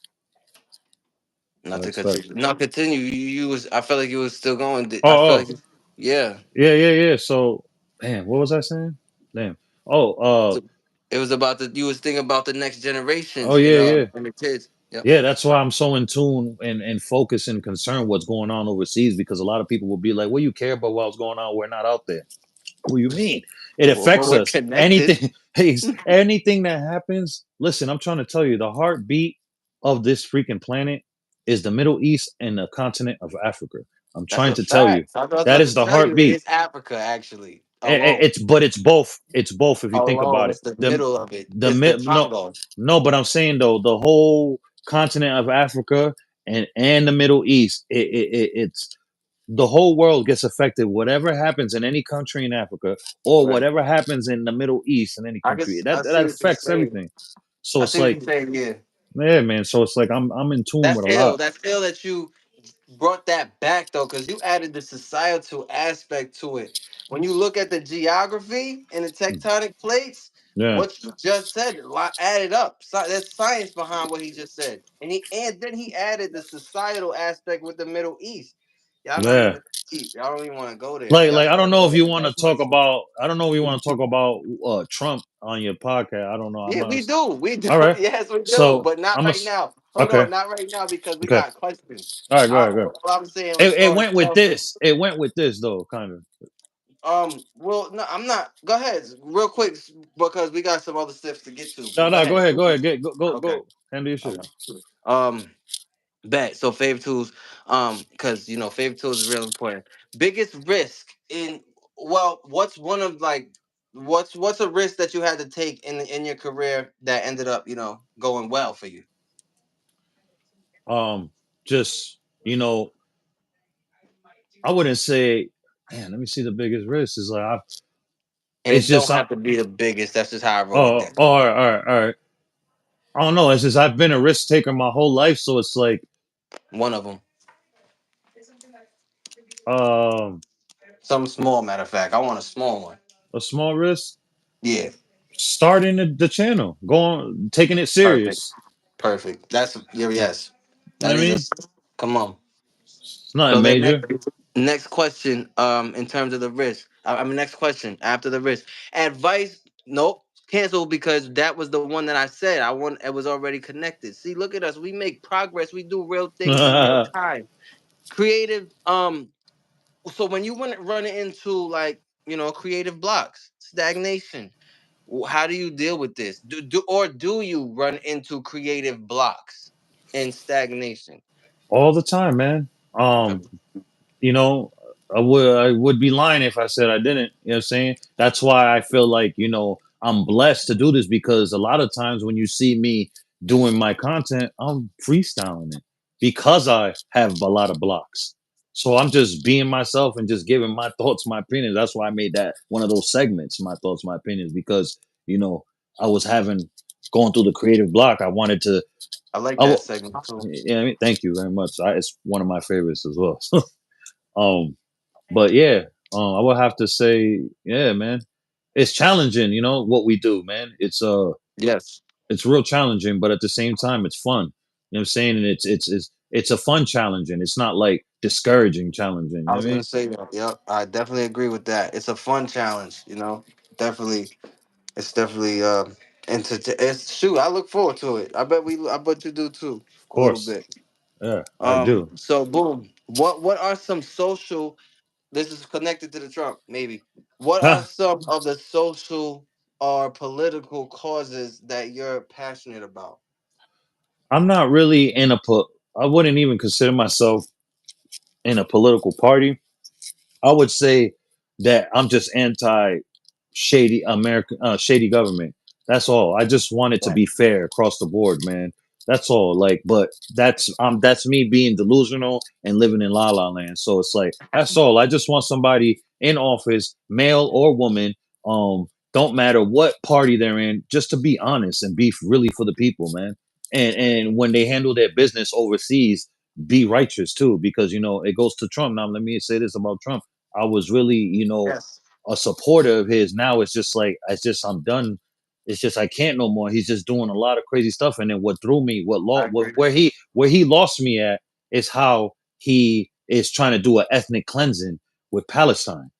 Not to Facts, cut you. facts. No, continue. You was. I felt like you was still going. Oh, I feel oh, like. Yeah. yeah, yeah, yeah. So, man, what was I saying? Damn. Oh, So it was about the. You was thinking about the next oh, generations. yeah, yeah, And the kids. Yep. yeah. That's why I'm so in tune and focused and concerned what's going on overseas because a lot of people will be like, "Well, you care about what's going on? We're not out there." What do you mean? It Well, affects we're us. connected. Anything, anything that happens. Listen, I'm trying to tell you, the heartbeat of this freaking planet is the Middle East and the continent of Africa. I'm That's trying a to tell you, fact. I was that about is to the tell you, it heartbeat. is Africa actually alone. It's both. It's both if you think Alone, about it. it's the middle of it. The It's the no Congo. no, but I'm saying though the whole continent of Africa and the Middle East, it's the whole world gets affected. Whatever happens in any country in Africa or Right. whatever happens in the Middle East in any country, I that see what you're affects saying. everything. So I it's see what like, you're saying. Yeah. yeah, man. So it's like I'm in tune with That's a ill. lot. That's ill that you brought that back though, because you added the societal aspect to it. When you look at the geography and the tectonic plates, Yeah, what you just said added up. So there's science behind what he just said, and then he added the societal aspect with the Middle East. Y'all not yeah. even deep. Y'all don't even want to go there. We got Like I don't know if go to you the want to next talk question. about I don't know if you want to talk about Trump on your podcast. I don't know. I'm Yeah, not. we do. We do. All right. Yes, we do. So But not I'm a right now. Hold okay. on, not right now because we Okay. got questions. All right. Go ahead. Go ahead. All I'm saying, let's It start went with off. this. It went with this though, kind of. Well, no, I'm not. Go ahead, real quick, because we got some other stuff to get to. No, But go no. Go ahead. ahead. Go ahead. Okay. Go. Handle your shit. Okay. Um, bet. So favorite tools. Because favorite tools is real important. Biggest risk in what's one of like what's a risk that you had to take in your career that ended up going well for you, Just I wouldn't say. Man, let me see the biggest risk. Is like and it's it just don't have to be the biggest. That's just how I wrote it oh, down. all right, all right, all right. I don't know. It's just I've been a risk taker my whole life, so it's like One of them, um some small matter of fact. I want a small one. a small risk. Yeah, Starting the channel, going taking it perfect. serious. Perfect. That's your yes. You know That what I is mean? a come on. It's nothing So then major. next question, in terms of the risk. I mean next question after the risk. Advice, nope. Cancel because that was the one that I said. It was already connected. See, look at us. We make progress. We do real things in real time. Creative, so when you run it into like creative blocks, stagnation. How do you deal with this? Do you run into creative blocks and stagnation? All the time, man. Okay. You know, I would be lying if I said I didn't. You know what I'm saying? That's why I feel like, I'm blessed to do this, because a lot of times when you see me doing my content, I'm freestyling it because I have a lot of blocks. So I'm just being myself and just giving my thoughts, my opinions. That's why I made that one of those segments, my thoughts, my opinions, because, you know, I was having going through the creative block. I wanted to, I like I, that wa- segment too. yeah, I mean, thank you very much. It's one of my favorites as well. Um, but yeah, I would have to say, yeah, man, it's challenging. What we do, man. Yes. It's real challenging, but at the same time, it's fun. You know what I'm saying? And it's a fun challenging. It's not like discouraging challenging. You I know was what I gonna mean? say that. Yep, I definitely agree with that. It's a fun challenge. Definitely. It's definitely it's shoot. I look forward to it. I bet you do too. Of A little course, bit. yeah, I do. So boom. What are some social? This is connected to the Trump. Maybe. What are some of the social or political causes that you're passionate about? I'm not really in a I wouldn't even consider myself in a political party. I would say that I'm just anti shady government. That's all. I just want it to Right. be fair across the board, man. That's all. Like, but that's me being delusional and living in la la land. So it's like that's all. I just want somebody in office, male or woman, don't matter what party they're in, just to be honest and be really for the people, man. And when they handle their business overseas, be righteous too, because it goes to Trump. Now let me say this about Trump. I was really, Yes, a supporter of his. Now it's just like I'm done. It's just I can't no more. He's just doing a lot of crazy stuff. And then what threw me, I agree. where he lost me at is how he is trying to do an ethnic cleansing with Palestine.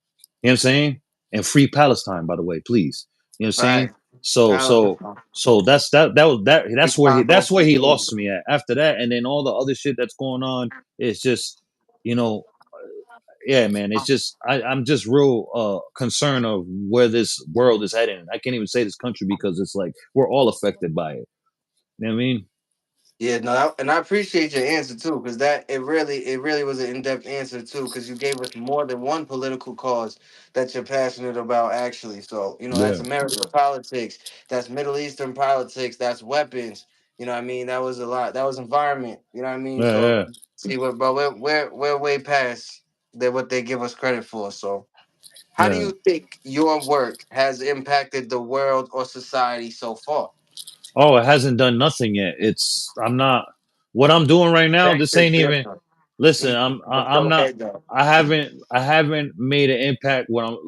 You know what I'm saying? And free Palestine, by the way, please. You know what I'm saying? Right. So so Palestine. so Free Congo, that's where free he Kenya. lost me at. After that, and then all the other shit that's going on, it's just you know yeah, man, it's just I'm just real concerned of where this world is heading. I can't even say this country because it's like we're all affected by it. You know what I mean? Yeah, no, and I appreciate your answer too, because it really was an in depth answer too, because you gave us more than one political cause that you're passionate about, actually. So that's Yeah, American politics, that's Middle Eastern politics, that's weapons. What I mean? That was a lot. That was environment. You know what I mean? yeah, So yeah, see, bro, we're way past what they give us credit for. So how do yeah. you think your work has impacted the world or society so far? Oh, it hasn't done nothing yet. I'm not what I'm doing right now. Thanks, This thanks, ain't yes, even. sir. Listen, Mm, I'm go not. ahead, though. I haven't made an impact. What I'm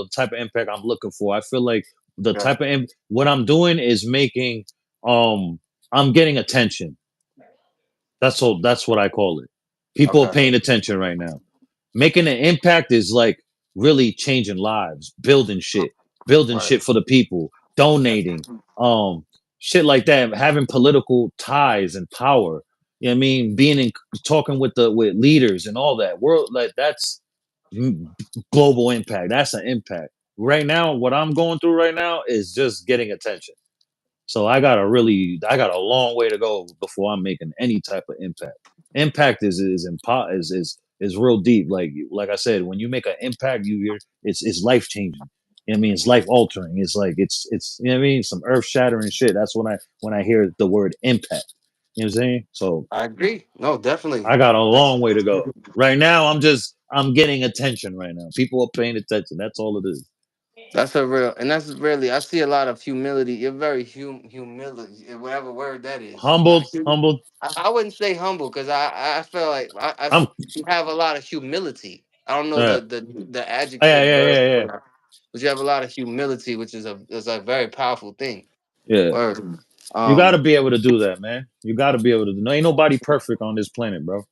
type of impact I'm looking for. I feel like the Okay. type of what I'm doing is making. Um, I'm getting attention. That's all. That's what I call it. People are Okay. paying attention right now. Making an impact is like really changing lives, building Right. shit for the people, donating, um, shit like that. Having political ties and power. You know what I mean? Being in talking with leaders and all that. World like that's mm, global impact. That's an impact. Right now, what I'm going through right now is just getting attention. So I got a long way to go before I'm making any type of impact. Impact is real deep. Like I said, when you make an impact, it's life changing. You know what I mean, it's life altering. It's like it's you know what I mean, some earth shattering shit. That's when I hear the word impact. You know what I'm saying? So I agree. No, definitely. I got a That's long way to go. Right now, I'm getting attention. Right now, people are paying attention. That's all it is. that's a real, and that's really. I see a lot of humility. You're very humility, whatever word that is. Not Humbled, hum- humbled. I wouldn't say humble because I feel like I'm you have a lot of humility. I don't know uh, the yeah, adjective yeah, verb yeah, for yeah. that, but you have a lot of humility, which is a very powerful thing. Yeah. Word. You got to Um, be able to do that, man. You got to be able to do. No, ain't nobody perfect on this planet, bro.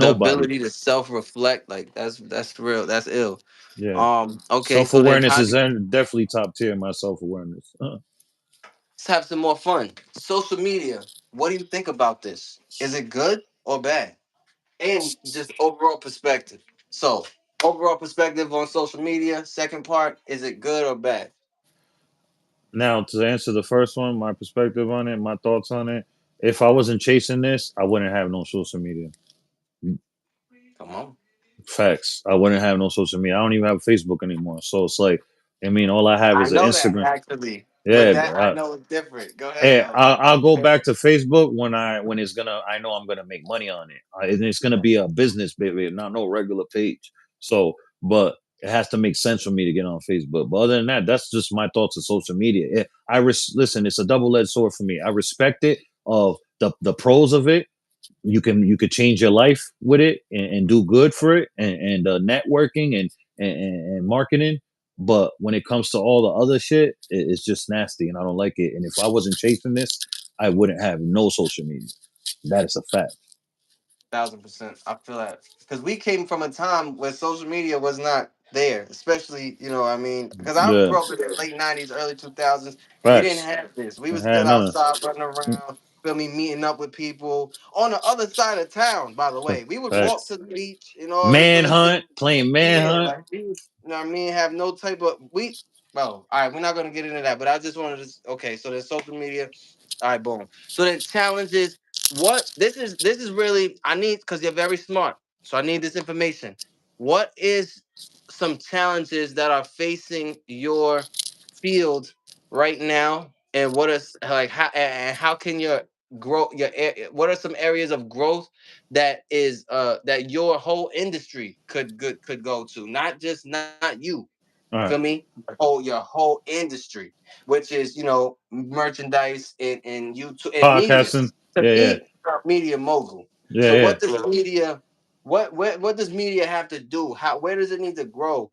the Nobody. ability to self reflect, like that's real. That's ill. Yeah. Okay, Self so then awareness how is do definitely top tier. My self awareness. let's have some more fun. Social media. What do you think about this? Is it good or bad? And just overall perspective. So overall perspective on social media. Second part, is it good or bad? Now, to answer the first one, my perspective on it, my thoughts on it. If I wasn't chasing this, I wouldn't have no social media. Come on. Facts. I wouldn't have no social media. I don't even have Facebook anymore. So it's like, I mean, all I have I is an know that Instagram. actually, but Yeah, that I know it's different. Go ahead hey, though. I'll go back to Facebook when it's gonna. I know I'm gonna make money on it. And it's gonna be a business, baby, not no regular page. So, but it has to make sense for me to get on Facebook. But other than that, that's just my thoughts of social media. Listen. It's a double-edged sword for me. I respect it of the pros of it. You could change your life with it and do good for it and networking and marketing. But when it comes to all the other shit, it's just nasty and I don't like it. And if I wasn't chasing this, I wouldn't have no social media. That is a fact. 1,000%. I feel that because we came from a time where social media was not there, especially I mean, because I Yeah, grew up in the late 90s, early 2000s. We didn't facts. have this. We I was had still none. outside running around. Feel me, meeting up with people on the other side of town. By the way, we would walk Facts. to the beach and all this other shit. Manhunt, playing Yeah, manhunt. like what I mean, have no type of we. Well, all right, we're not gonna get into that, but I just wanted to. Okay, so there's social media. All right, boom. So the challenge is what this is really I need because you're very smart. So I need this information. What is some challenges that are facing your field right now, and what is like how can your grow what are some areas of growth that your whole industry could go to, not you. Feel All right, me? Your whole industry, which is merchandise and YouTube and media. podcasting. To Yeah, yeah, me, media mogul. yeah, So yeah. what does media what does media have to do? How where does it need to grow?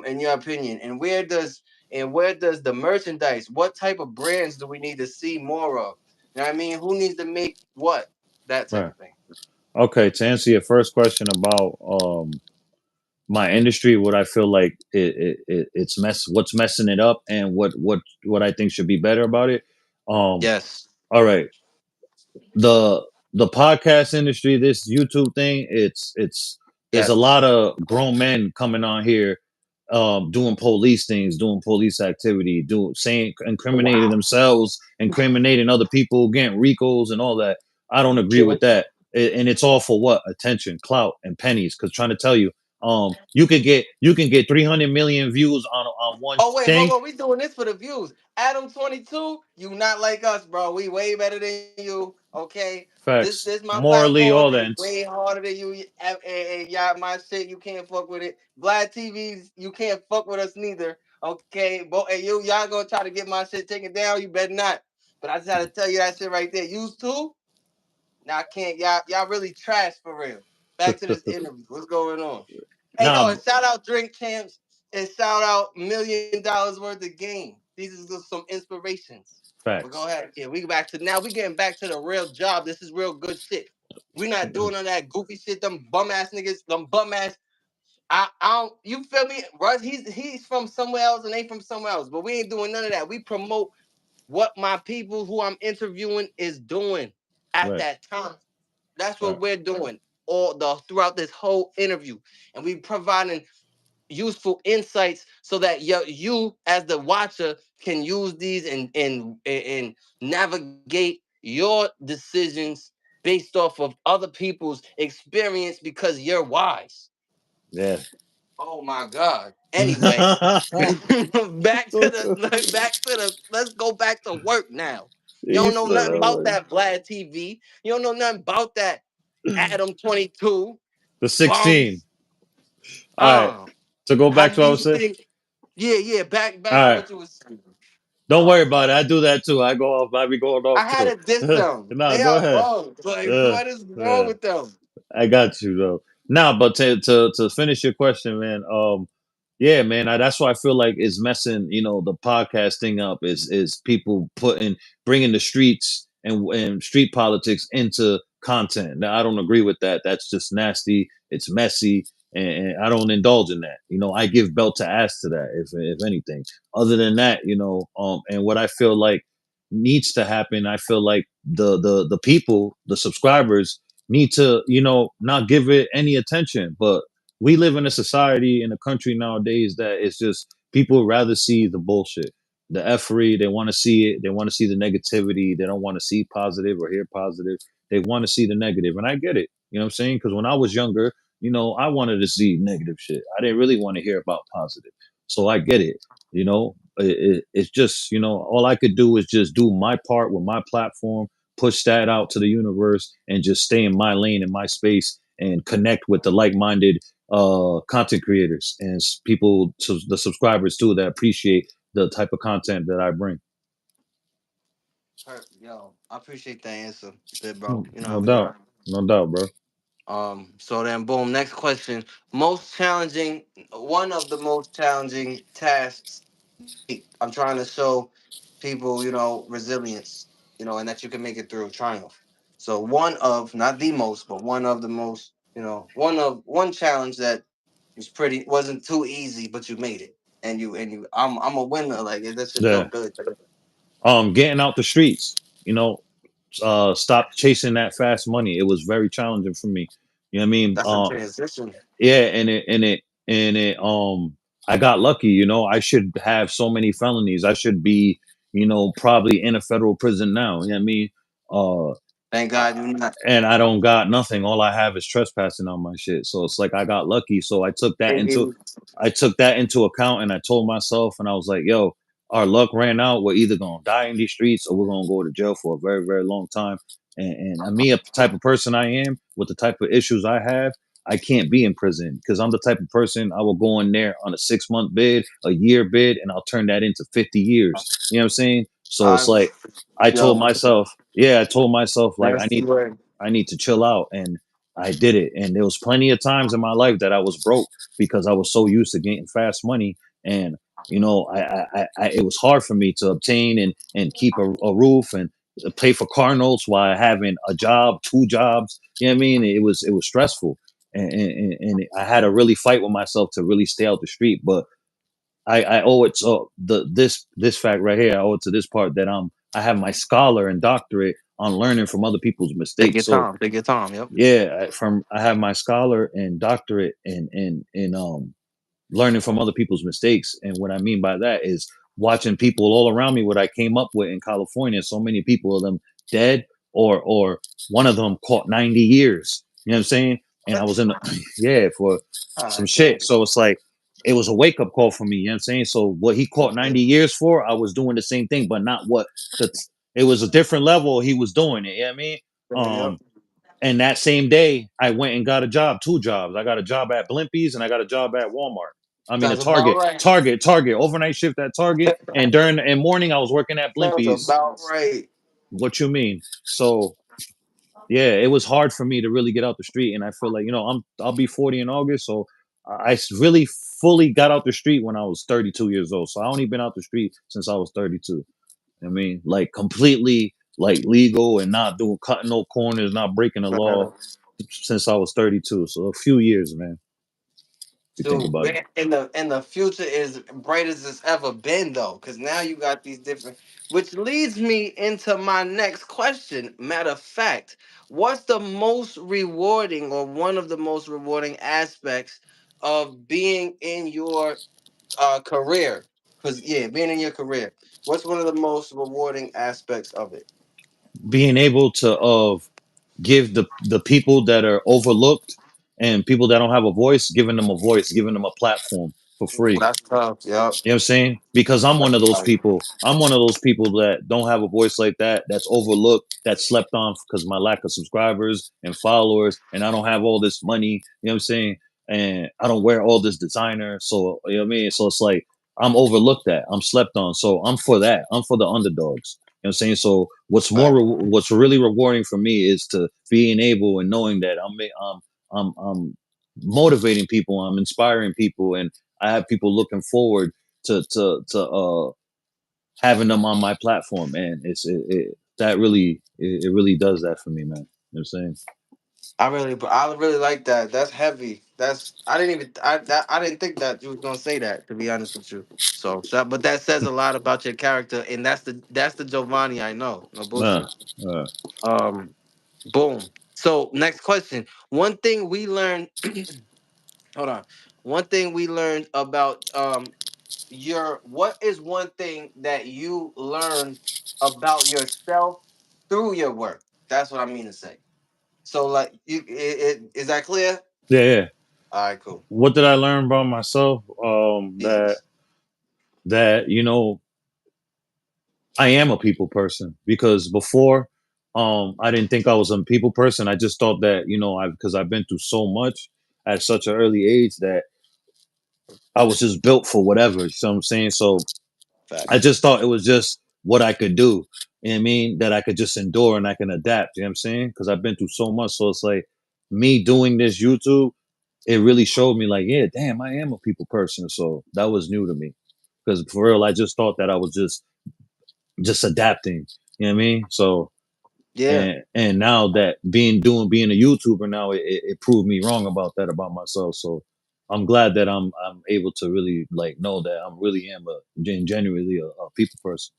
In your opinion, and where does the merchandise? What type of brands do we need to see more of? You know what I mean? Who needs to make what? That type Right. of thing. Okay, to answer your first question about my industry, what I feel like what's messing it up, and what I think should be better about it. Um, Yes. all right, the the podcast industry, this YouTube thing, it's there's a Yes. lot of grown men coming on here, doing police things, doing police activity, doing saying incriminating Wow. themselves, incriminating other people, getting recalls and all that. I don't agree with Killing. that. And it's all for what? Attention, clout, and pennies. Because trying to tell you, you can get 300 million views on one Oh wait, hold thing. on. We doing this for the views. Adam 22, you not like us, bro. We way better than you. Okay. This Facts, my morally, platform all is that. way harder than you. Y'all, my shit, you can't fuck with it. Vlad TVs, you can't fuck with us neither. Okay. But hey, y'all gonna try to get my shit taken down. You better not. But I just had to tell you that shit right there. Used to. Now I can't. Y'all really trash for real. Back to this interview. What's going on? Hey yo, Nah, and shout out Drink Champs and shout out $1 million worth of game. These is just some inspirations. But go facts. ahead. Yeah, we back to now. We getting back to the real job. This is real good shit. We not doing none of that goofy shit. Them bum ass niggas. Them bum ass. I don't. You feel me? Russ, he's from somewhere else and they from somewhere else. But we ain't doing none of that. We promote what my people who I'm interviewing is doing at Right, that time. That's what right. we're doing all the throughout this whole interview, and we providing useful insights so that you as the watcher can use these and navigate your decisions based off of other people's experience because you're wise. Yeah. Oh my God. Anyway, let's go back to work now. You You don't know said nothing about that Vlad TV. You don't know nothing about that Adam 22 the 16. bums. All right. Uh, To go how back do to what I you was saying. think? Yeah. Back All to right. what you was saying. Don't worry Oh about man, it. I do that too. I go off. I be going off I had too. to diss them. Nah, They go are ahead. bums. Like, Uh, what is wrong yeah. with them? I got you though. Now, but to finish your question, man. Yeah, man. That's why I feel like it's messing, the podcast thing up. Is people bringing the streets and street politics into content. Now, I don't agree with that. That's just nasty. It's messy, and I don't indulge in that. I give belt to ass to that. If anything, other than that, and what I feel like needs to happen, I feel like the people, the subscribers need to not give it any attention, but we live in a society in a country nowadays that it's just people rather see the bullshit, the effery. They want to see it. They want to see the negativity. They don't want to see positive or hear positive. They want to see the negative, and I get it. You know what I'm saying? Because when I was younger, I wanted to see negative shit. I didn't really want to hear about positive. So I get it. It's just all I could do is just do my part with my platform, push that out to the universe, and just stay in my lane, in my space, and connect with the like-minded content creators and people, to the subscribers too, that appreciate the type of content that I bring. Yo, I appreciate that answer, bit bro. Hmm. You know No what I mean? doubt, no doubt, bro. So then boom, next question. Most challenging One of the most challenging tasks to complete. I'm trying to show people, resilience, and that you can make it through triumph. So one of, not the most, but one of the most, one challenge that wasn't too easy, but you made it. And I'm a winner. Like that shit Yeah. felt good. Getting out the streets, you know, stop chasing that fast money. It was very challenging for me. You know what I mean? That's a transition. Yeah, and I got lucky. I should have so many felonies. I should be, probably in a federal prison now. You know what I mean? Uh, Thank I, God you're not. and I don't got nothing. All I have is trespassing on my shit. So it's like I got lucky. So I took that into account, and I told myself, and I was like, yo, our luck ran out. We're either gonna die in these streets or we're gonna go to jail for a very, very long time. And me, a type of person I am, with the type of issues I have, I can't be in prison because I'm the type of person I will go in there on a 6 month bid, a year bid, and I'll turn that into 50 years. You know what I'm saying? So it's I've like I told yo, myself, yeah, I told myself like that's the word. I need to chill out, and I did it. And there was plenty of times in my life that I was broke because I was so used to getting fast money, and it was hard for me to obtain and keep a roof and pay for car notes while having a job, two jobs. You know what I mean? It was stressful, and I had to really fight with myself to really stay out the street. But I owe it to this fact right here. I owe it to this part that I have my scholar and doctorate on learning from other people's Take mistakes. your So time. Take your time. Yep. yeah, I have my scholar and doctorate in learning from other people's mistakes. And what I mean by that is watching people all around me, what I came up with in California, so many people of them dead, or one of them caught 90 years. You know what I'm saying? And I What? was in yeah, for some God damn. shit. So it's like it was a wake up call for me. You know what I'm saying? So what he caught 90 years for, I was doing the same thing, but not what the it was a different level he was doing it. You know what I mean? Yep. And that same day, I went and got a job, two jobs. I got a job at Blimpies and I got a job at Walmart. I mean, a Sounds about Target, right. Target, overnight shift at Target. And during in morning, I was working at Sounds Blimpies. about right. What you mean? So yeah, it was hard for me to really get out the street. And I feel like, I'll be 40 in August. So really fully got out the street when I was 32 years old. So I only been out the street since I was 32. I mean, like completely like legal and not doing cutting no corners, not breaking the law since I was 32. So a few years, man. If you think Dude, about it. man, and the future is bright as it's ever been though, because now you got these different, which leads me into my next question. Matter of fact, what's the most rewarding or one of the most rewarding aspects of being in your career? Because yeah, being in your career, what's one of the most rewarding aspects of it? Being able to give the people that are overlooked and people that don't have a voice, giving them a voice, giving them a platform for Ooh, free. that's tough. Yep. You know what I'm saying? Because I'm one That's of those tough. people. I'm one of those people that don't have a voice like that, that's overlooked, that's slept on because my lack of subscribers and followers, and I don't have all this money, you know what I'm saying? And I don't wear all this designer. So, you know what I mean? So it's like I'm overlooked at, I'm slept on. So I'm for that. I'm for the underdogs. You know what I'm saying? So what's really rewarding for me is to being able and knowing that I'm motivating people, I'm inspiring people, and I have people looking forward to having them on my platform, and that really it really does that for me, man. You know what I'm saying? I really like that. That's heavy. I didn't think that you was gonna say that. To be honest with you, but that says a lot about your character, and that's the Giovanni I know. No Uh, bullshit. uh, Um, boom. So next question. One thing we learned hold on. One thing we learned about your what is one thing that you learned about yourself through your work? That's what I mean to say. So like is that clear? Yeah, yeah. All right, cool. What did I learn about myself? That Yes. that I am a people person because before, I didn't think I was a people person. I just thought that I because I've been through so much at such an early age that I was just built for whatever. You know what I'm saying? So I Facts. just thought it was just what I could do. You know what I mean? That I could just endure and I can adapt. You know what I'm saying? Because I've been through so much. So it's like me doing this YouTube, it really showed me like, yeah, damn, I am a people person. So that was new to me. Because for real, I just thought that I was just adapting. You know what I mean? So Yeah. and now that being a YouTuber now, it proved me wrong about that about myself. So I'm glad that I'm able to really like know that I'm really am genuinely a people person.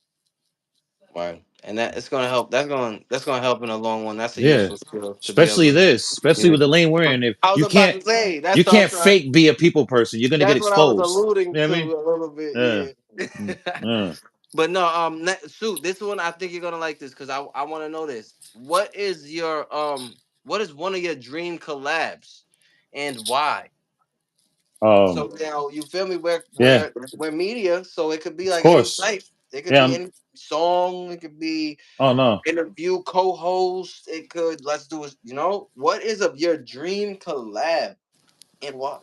Right. And that it's gonna help. That's gonna help in the long run. That's a Yeah, useful skill to be able especially to. this, especially Yeah. with the lane we're in. If I was about to say you that's what I was can't trying. fake be a people person, you're gonna get That's what I was exposed. alluding You know to what I mean? a little bit. Yeah. Mm, Yeah. yeah. But no, shoot, this one I think you're gonna like this because I want to know this. What is one of your dream collabs, and why? Um. So now you feel me? We're Yeah. we're we're media, so it could be Of like any course. type. It could Yeah. be any song. It could be Oh no. interview co-host. It could let's do it. What is of your dream collab and why?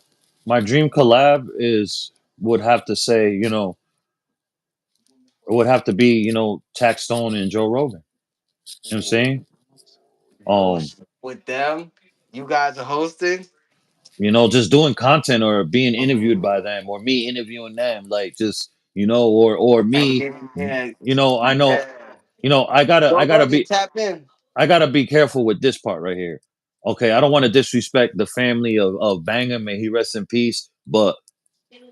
My dream collab is would have to say it would have to be Tax Stone and Joe Rogan. You know what I'm saying? Um, With them, you guys are hosting. just doing content or being interviewed by them or me interviewing them, like just or And me, then, yeah, I know, yeah. I Joe gotta Budden be tap in. careful with this part right here. Okay, I don't want to disrespect the family of Bangam, may he rest in peace, but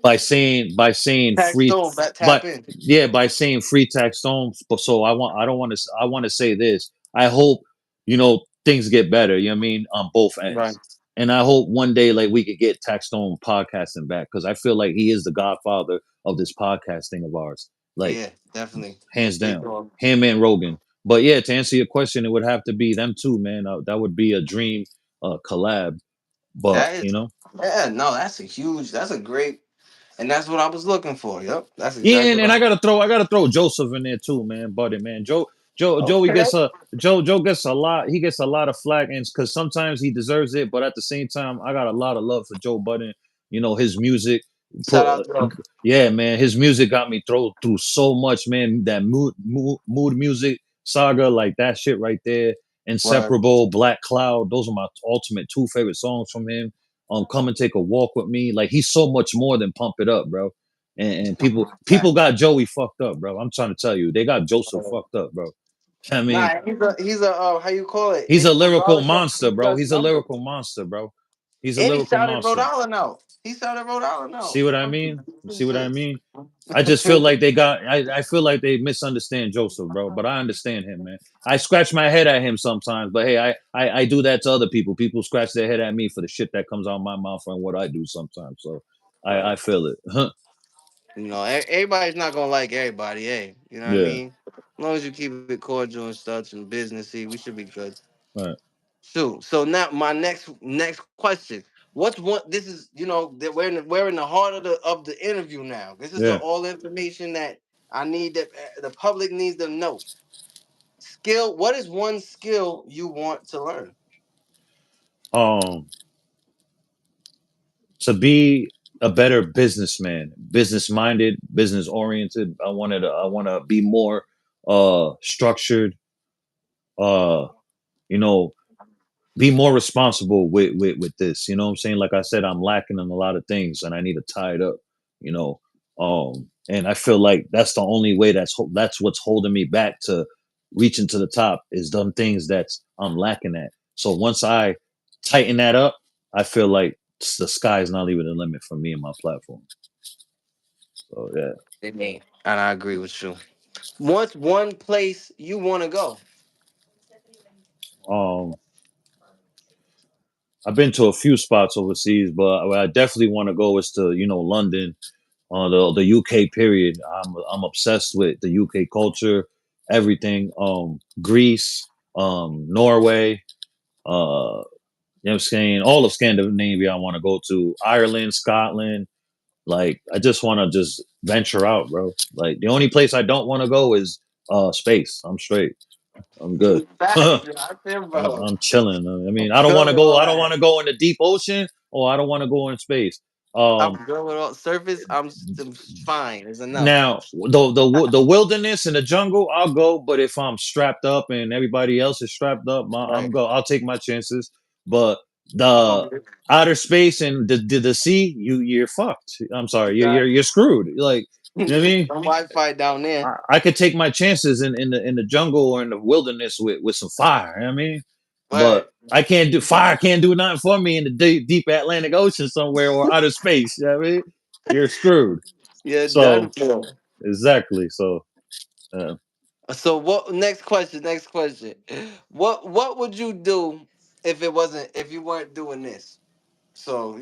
by saying Tag free, Stone, that but tap in. yeah, by saying free tax stones. But so I don't want to I want to say this. I hope things get better. You know what I mean, on both Right. ends, and I hope one day like we could get Tax Stone podcasting back because I feel like he is the godfather of this podcasting of ours, like Yeah, definitely. hands Big down, dog. him and Rogan. But yeah, to answer your question, it would have to be them two, man. That would be a dream collab. But That is, yeah, no, that's a great, and that's what I was looking for. Yep, that's yeah, exactly and what I gotta throw Joseph in there too, man, buddy, man. Joey Okay. gets Joe gets a lot. He gets a lot of flack, and because sometimes he deserves it, but at the same time, I got a lot of love for Joe Budden. His music, Shout pro, out to yeah, man, his music got me through so much, man. That mood music saga, like that shit right there. Word. Inseparable, Black Cloud. Those are my ultimate two favorite songs from him. Come and take a walk with me. Like he's so much more than Pump It Up, bro. And people Fact. got Joey fucked up, bro. I'm trying to tell you, they got Joseph fucked up, bro. I mean, Nah, he's a how you call it? he's a lyrical Regardless of monster, he bro. does He's a lyrical numbers, monster, bro. He's a and he lyrical shouted Rhode monster. Island out. He shouted Rhode Island out. See what I mean? See what I mean? I just feel like I feel like they misunderstand Joseph, bro. But I understand him, man. I scratch my head at him sometimes, but hey, I do that to other people. People scratch their head at me for the shit that comes out of my mouth and what I do sometimes. So I Right. feel it. Everybody's not gonna like everybody. Hey, you know what I Yeah. mean? As long as you keep it cordial and stuff and businessy, we should be good. Right. So now my next question. What's one? This is that we're in the heart of the interview now. This is the Yeah. all information that I need that the public needs to know. Skill. What is one skill you want to learn? Um to be a better businessman, business minded, business oriented. I want to be more structured, uh you know, be more responsible with this. You know what I'm saying? Like I said, I'm lacking in a lot of things and I need to tie it up, you know. And I feel like that's the only way that's what's holding me back to reaching to the top is them things that's I'm lacking at. So once I tighten that up, I feel like the sky is not even the limit for me and my platform. So yeah. Amen. And I agree with you. What's one place you want to go? Um I've been to a few spots overseas, but where I definitely want to go is to London, the UK period. I'm obsessed with the UK culture, everything. Greece, Norway, you know what I'm saying? All of Scandinavia I want to go to. Ireland, Scotland. Like I just want to just venture out, bro. Like the only place I don't want to go is space. I'm straight. I'm good. Facts, I'm, yo, I feel, bro. chilling. I mean, I'm I don't good want to with go. all I don't want that. to go in the deep ocean, or I don't want to go in space. Um, I'm good with all surface. I'm fine. It's enough. Now, the wilderness and the jungle, I'll go. But if I'm strapped up and everybody else is strapped up, I'm Right. go. I'll take my chances. But I'm gonna the be outer space and the sea, you're fucked. I'm sorry, you're screwed. Like you know what I mean. some Wi-Fi down there. I could take my chances in the jungle or in the wilderness with some fire. You know what I mean, but Right. I can't do fire. Can't do nothing for me in the deep Atlantic Ocean somewhere or outer space. You know what I mean, you're screwed. You're done So for. exactly. So uh, So what? Next question. Next question. What would you do if you weren't doing this? So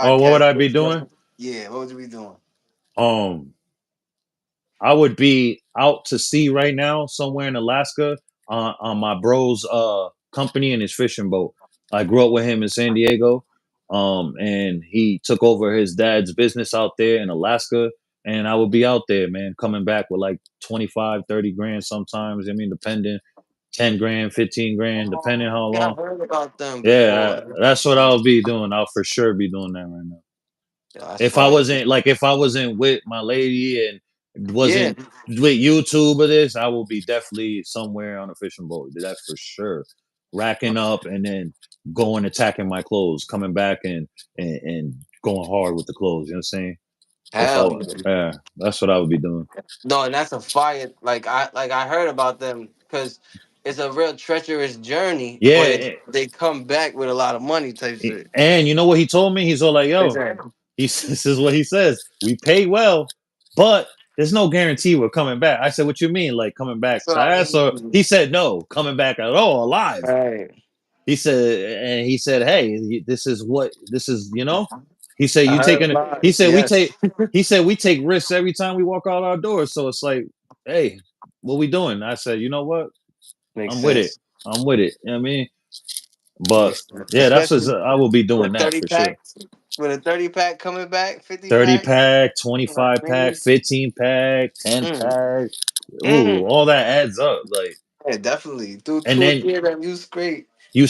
oh, what would podcast. I be doing? Yeah. What would you be doing? Um, I would be out to sea right now, somewhere in Alaska, on my bro's company and his fishing boat. I grew up with him in San Diego, and he took over his dad's business out there in Alaska. And I would be out there, man, coming back with like 25, 30 grand sometimes. I mean, depending, 10 grand, 15 grand, depending how Yeah, I've long. heard about them Yeah, before. that's what I'll be doing. I'll for sure be doing that right now. Yeah, that's If I fire. wasn't like if I wasn't with my lady and Yeah. wasn't with YouTube or this, I will be definitely somewhere on a fishing boat. That's for sure. Racking up and then going attacking my clothes, coming back and going hard with the clothes. You know what I'm saying? If I Hell yeah. yeah, that's what I would be doing. No, and that's a fire. Like I heard about them because it's a real treacherous journey, but Yeah, they come back with a lot of money type shit. and you know what he told me? He's all like, "Yo, Exactly. this is what he says. We pay well, but there's no guarantee we're coming back." I said, "What you mean, like coming back So I fast?" Or mean, he said, "No, coming back at all, alive." right. He said, "Hey, this is what this is. You know." He said, I "You heard taking it?" about it. Yes. He said we take risks every time we walk out our doors. So it's like, hey, what we doing? I said, you know what? Makes I'm with it. sense. I'm with it. You know what I mean, but Makes sense. yeah, that's what Especially I will be doing with that 30 for sure. packs. With a 30 pack coming back, 50 30 pack. pack, You know 25 what I pack, mean? 15 pack, 10 Mm. pack. Ooh, Mm. all that adds up. Like, Yeah, definitely. Do and two or then three of them, you straight. you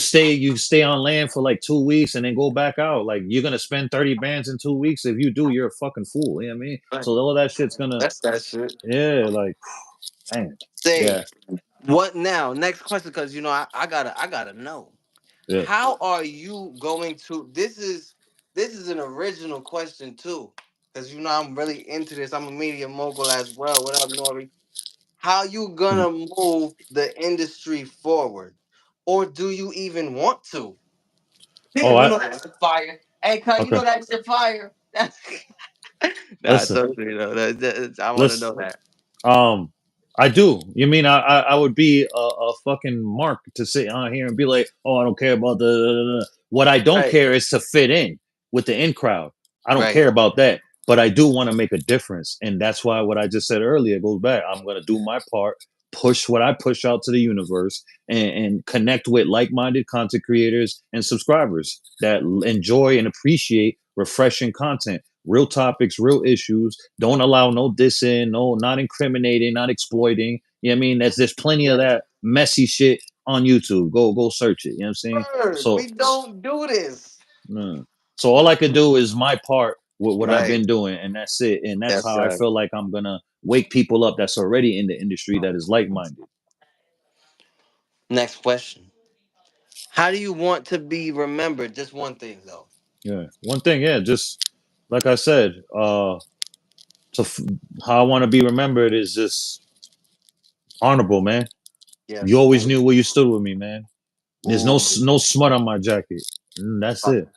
stay on land for like 2 weeks and then go back out. Like, you're gonna spend 30 bands in 2 weeks. If you do, you're a fucking fool. You know what I mean? Right. So all that shit's gonna, That's that shit. yeah, like, man. Say Yeah, what now? Next question, because I gotta know. yeah. How are you going to this is an original question too. Because I'm really into this. I'm a media mogul as well. What up, Nori? How you gonna move the industry forward? Or do you even want to? Oh, Damn, that's the fire. Hey, cuz, okay. that's the fire. Nah, Listen, totally, I want to know listen. that. Um, I do. You mean I would be a fucking mark to sit on here and be like, oh, I don't care about the. What I don't Right, care is to fit in with the in crowd. I don't right. care about that, but I do want to make a difference, and that's why what I just said earlier goes back. I'm gonna do my part, push what I push out to the universe, and connect with like-minded content creators and subscribers that enjoy and appreciate refreshing content, real topics, real issues. Don't allow no dissing, no not incriminating, not exploiting. You know what I mean? There's plenty of Right. that messy shit on YouTube. Go search it. You know what I'm saying? Word, So we don't do this. mm. so all I could do is my part with what I've Right. been doing, and that's it. And that's Yes, how I sir. feel like I'm gonna wake people up that's already in the industry that is like minded. Next question. How do you want to be remembered? Just one thing, though. Yeah. One thing, yeah, just like I said, to how I want to be remembered is just honorable, man. You Yes. always Ooh. knew where you stood with me, man. There's no Ooh. no smut on my jacket. That's I, it.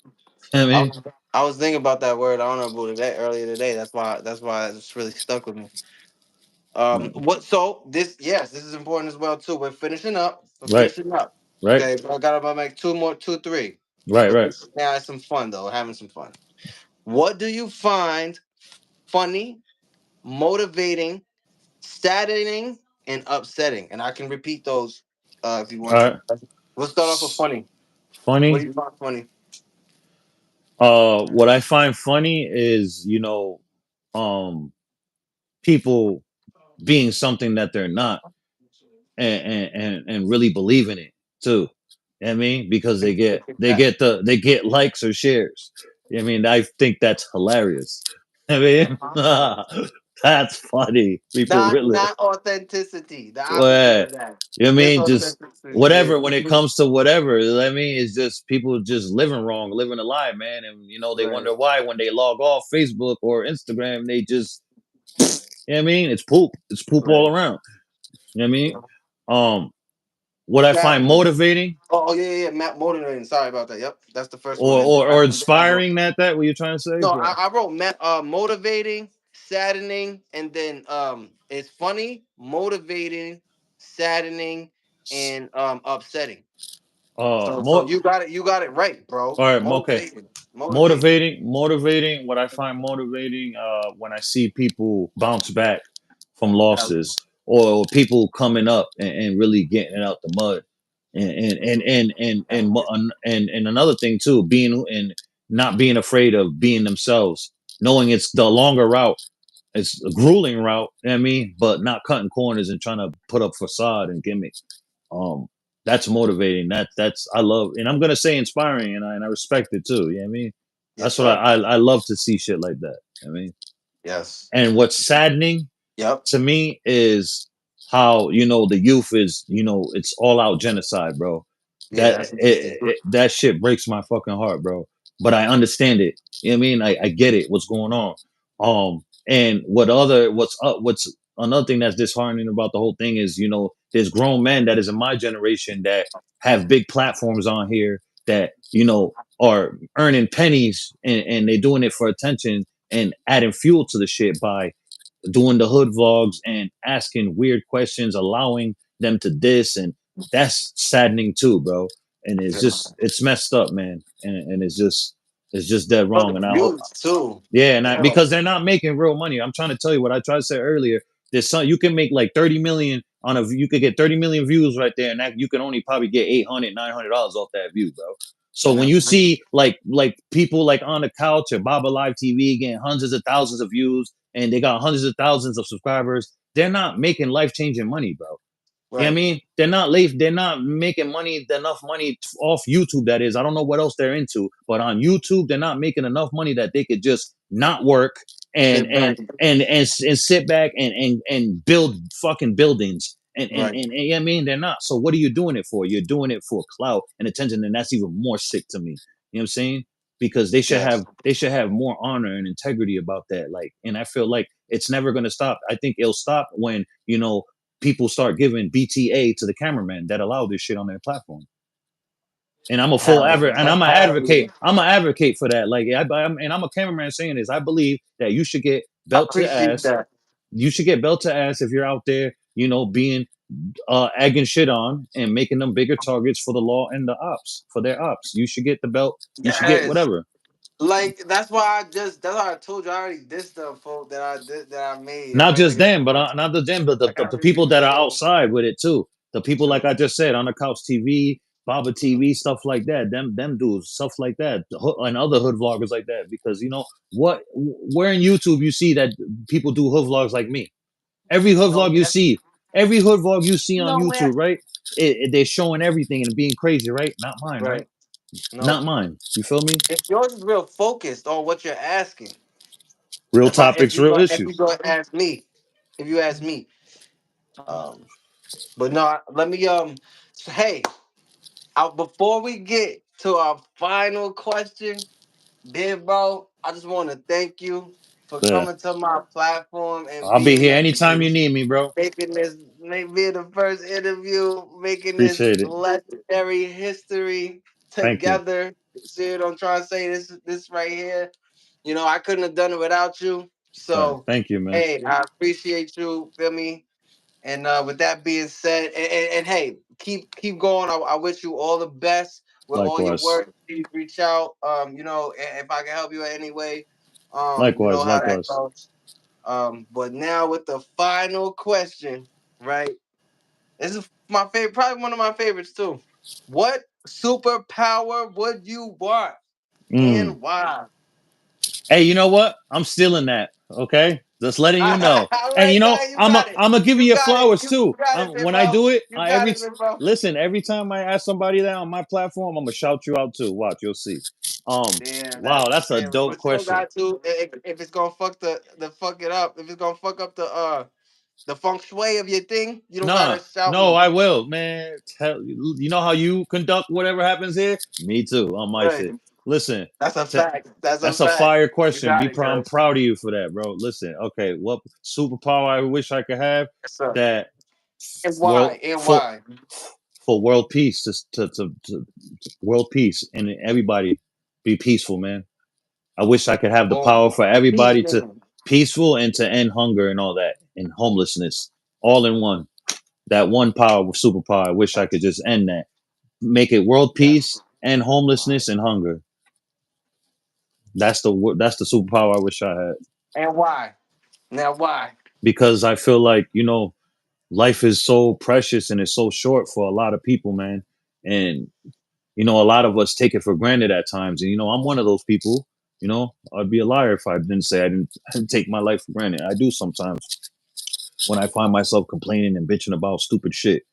I I mean, was I was thinking about that word honorable today, earlier today. That's why it's really stuck with me. What? So this, yes, this is important as well too. We're finishing up. We're right, finishing up. right. Okay, so I got about like two more, two, three. Right, So right. this now it's some fun though, having some fun. What do you find funny, motivating, saddening, and upsetting? And I can repeat those if you All want right. to. We'll start off with funny. What do Funny. you find funny? What I find funny is, um, people being something that they're not, and really believe in it too. You know what I mean, because they get likes or shares. You know what I mean, I think that's hilarious. I mean, that's funny. People really, Not authenticity. The opposite well, of that. you know what I mean, just Disauthenticity. whatever. When it Yeah. comes to whatever, you know what I mean, it's just people just living wrong, living a lie, man. And they Right. wonder why when they log off Facebook or Instagram, they just, you know what I mean, it's poop. It's poop Right. all around. You know what I mean? Um, what I find Saddening. motivating Oh yeah, yeah, Matt motivating. Sorry about that. Yep, that's the first one. or And then or I wrote inspiring, that what you're trying to say? no, Go ahead. I wrote motivating, saddening, and then it's funny, motivating, saddening, and upsetting. So More. you got it right, bro. All right. Okay. Motivating, motivating. Motivating. What I find motivating, when I see people bounce back from Yeah, losses, or people coming up and really getting it out the mud, yeah, and another thing too, being and not being afraid of being themselves, knowing it's the longer route. It's a grueling route, you know what I mean, but not cutting corners and trying to put up facade and gimmick. Um, that's motivating. That's I love, and I'm gonna say inspiring, and I respect it too. You know what I mean? yes, That's what sir. I love to see shit like that. I mean, Yes. and what's saddening Yep. to me is how the youth is, it's all out genocide, bro. Yeah, That that's interesting. that shit breaks my fucking heart, bro. But I understand it. You know what I mean? I get it. What's going on? And what's another thing that's disheartening about the whole thing is, there's grown men that is in my generation that have big platforms on here that are earning pennies, and they're doing it for attention and adding fuel to the shit by doing the hood vlogs and asking weird questions, allowing them to diss, and that's saddening too, bro. And it's messed up, man. And it's just dead For wrong. the And I hope, views too. yeah, and You know. because they're not making real money. I'm trying to tell you what I tried to say earlier. There's some you can make like 30 million you could get 30 million views right there, and that you can only probably get 800, $900 off that view, bro. So when Yeah. you see like people like on the couch or Baba Live TV getting hundreds of thousands of views, and they got hundreds of thousands of subscribers, they're not making life changing money, bro. You know what I Right. mean? They're not making enough money off YouTube. That is, I don't know what else they're into, but on YouTube, they're not making enough money that they could just not work and Sit and back. and sit back and build fucking buildings. Right. You know what I mean? They're not. So what are you doing it for? You're doing it for clout and attention, and that's even more sick to me. You know what I'm saying? Because Yes. they should have more honor and integrity about that. Like, and I feel like it's never gonna stop. I think it'll stop when people start giving BTA to the cameraman that allow this shit on their platform. And I'm a full Hell, advert, and I'm an hell yeah. advocate. I'm an advocate for that. Like, and I'm a cameraman saying this. I believe that you should get I belt to appreciate ass. that. You should get belt to ass if you're out there, being egging shit on and making them bigger targets for the law and the ops for their ops. You should get the belt. You should get Yes. whatever. Like that's why I told you I already dissed the folk that I made. I'm Not like, just nigga, them, but not just them, but like I the already people that are showed. outside with it too. The people, like I True. just said, on the couch TV, Baba TV, stuff like that. Them dudes, stuff like that, and other hood vloggers like that. Because what, where in YouTube you see that people do hood vlogs like me? Every hood No, vlog you yeah. see, every hood vlog you see on Nowhere. YouTube, right? They're showing everything and being crazy, right? Not mine, right? Right. No. Not mine. You feel me? Yours is real focused on what you're asking. Real If topics, you real go if you issues. go and ask me, if you ask me, but no, let me hey, before we get to our final question, big bro, I just want to thank you for Yeah, coming to my platform and I'll be being here here, anytime you need me, bro. making this, being the first interview, making this Appreciate it. legendary history Thank you. together. See what I'm trying to say? This right here. I couldn't have done it without you. So, Thank you, man. hey, I appreciate you. Feel me? And with that being said, and hey, keep going. I wish you all the best with all your Likewise. work. Please reach out. If I can help you in any way, you know Likewise. how that Likewise. goes. But now with the final question, right? This is my favorite, probably one of my favorites too. What superpower would you want Mm. and why? Hey, you know what? I'm stealing that. Okay, just letting you know. All And right, you go know, ahead. You I'm got it. I'm gonna give you You your got it. flowers You too. got it, big When I bro. do it, You got it, big bro. listen. Every time I ask somebody that on my platform, I'm gonna shout you out too. Watch, you'll see. Damn, Wow, that's that's a damn. dope But you don't question. got to if it's gonna fuck the fuck it up. If it's gonna fuck up the feng shui of your thing, you don't Nah, gotta shout no, me. I will, man. You know how you conduct whatever happens here? Me too, on my Right. shit. Listen, That's a t- fact. That's a that's a fact. fire You question. got it, I'm cuz. proud of you for that, bro. Listen, okay, what superpower I wish I could have? Yes, sir. That And world why? And for why? world peace, to world peace, and everybody be peaceful, man. I wish I could have the Boom. power for Peace, everybody to man. peaceful and to end hunger and all that and homelessness all in one. That one power, superpower. I wish I could just end that, make it world Yeah. peace and homelessness and hunger. That's the superpower I wish I had, And why? Now why? because I feel like, life is so precious and it's so short for a lot of people, man. And a lot of us take it for granted at times. And I'm one of those people. I'd be a liar if I didn't say I didn't take my life for granted. I do sometimes when I find myself complaining and bitching about stupid shit.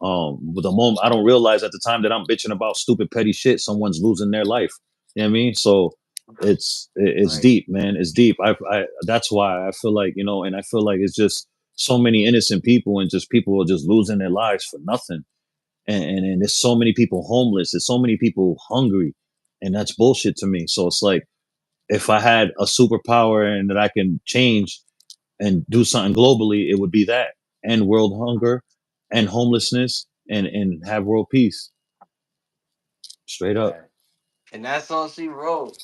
But the moment I don't realize at the time that I'm bitching about stupid petty shit, someone's losing their life. You know what I mean? So it's Right. deep, man. It's deep. I That's why I feel like, and I feel like it's just so many innocent people and just people are just losing their lives for nothing. And there's so many people homeless. There's so many people hungry, and that's bullshit to me. So it's like, if I had a superpower and that I can change and do something globally, it would be that, end world hunger and homelessness, and have world peace. Straight up. Right. And that's all she wrote.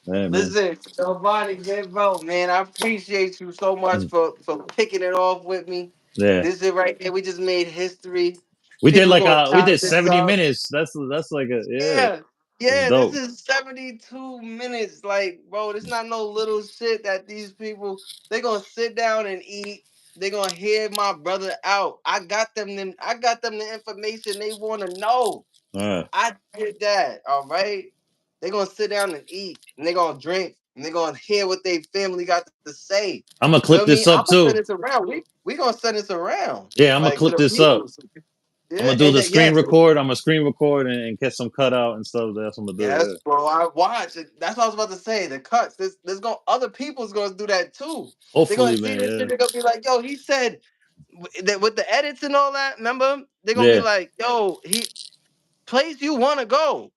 Yeah, man. Listen, nobody, man, bro, man, I appreciate you so much Mm. for kicking it off with me. Yeah. This is right there. We just made history. We did People like gonna we chop did this 70 up. minutes. That's like a, yeah, Yeah, it's yeah. This dope. is 72 minutes. Like, bro, it's not no little shit that these people they gonna sit down and eat. They gonna hear my brother out. I got them the information they want to know. All right. I did that. All right. They're gonna sit down and eat and they're gonna drink and they're gonna hear what their family got to say. I'm gonna Feel clip me? this I'm up gonna send too. this around. We gonna send this around. Yeah, I'm gonna Like to clip the this up. people. I'm Yeah, gonna do and the then, yeah, screen record. I'm gonna screen record and get some cutout and stuff. That's what I'm gonna do. yes, Yeah. bro. I watch it. That's what I was about to say. The cuts. There's gonna other people's gonna do that too. They're gonna Hopefully, see man. this Yeah. shit. They're gonna be like, yo, he said that with the edits and all that. Remember? They're gonna be Yeah. like, yo, he place you wanna go.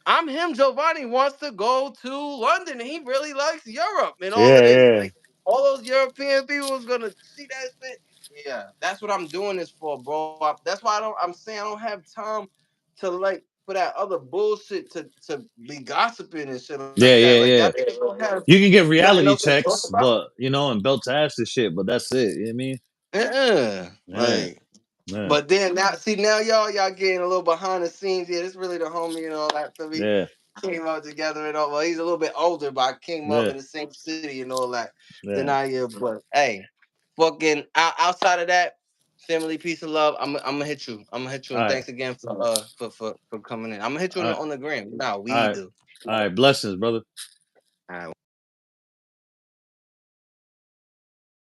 I'm him. Giovanni wants to go to London. And he really likes Europe and all of Yeah. this. Yeah. Like all those European people is gonna see that shit. Yeah, that's what I'm doing this for, bro. That's why I'm saying I don't have time to like for that other bullshit to be gossiping and shit like Yeah. that. Like Yeah. y'all Yeah. niggas don't have You can get nothing else reality to talk checks, about. but and belt to ass and shit, but that's it. You know what I mean? Yeah. Like. Yeah. But then now, see now y'all getting a little behind the scenes. Yeah, this really the homie and all that for me. Yeah. Came out together and all. Well, he's a little bit older, but I came up Yeah. in the same city and all that. Then Yeah. I but hey, fucking outside of that, family, peace and love. I'm gonna hit you. I'm gonna hit you, All and right. thanks again for coming in. I'm gonna hit you All right. on the gram. Nah, All we right. do. All right. Blessings, brother. All right.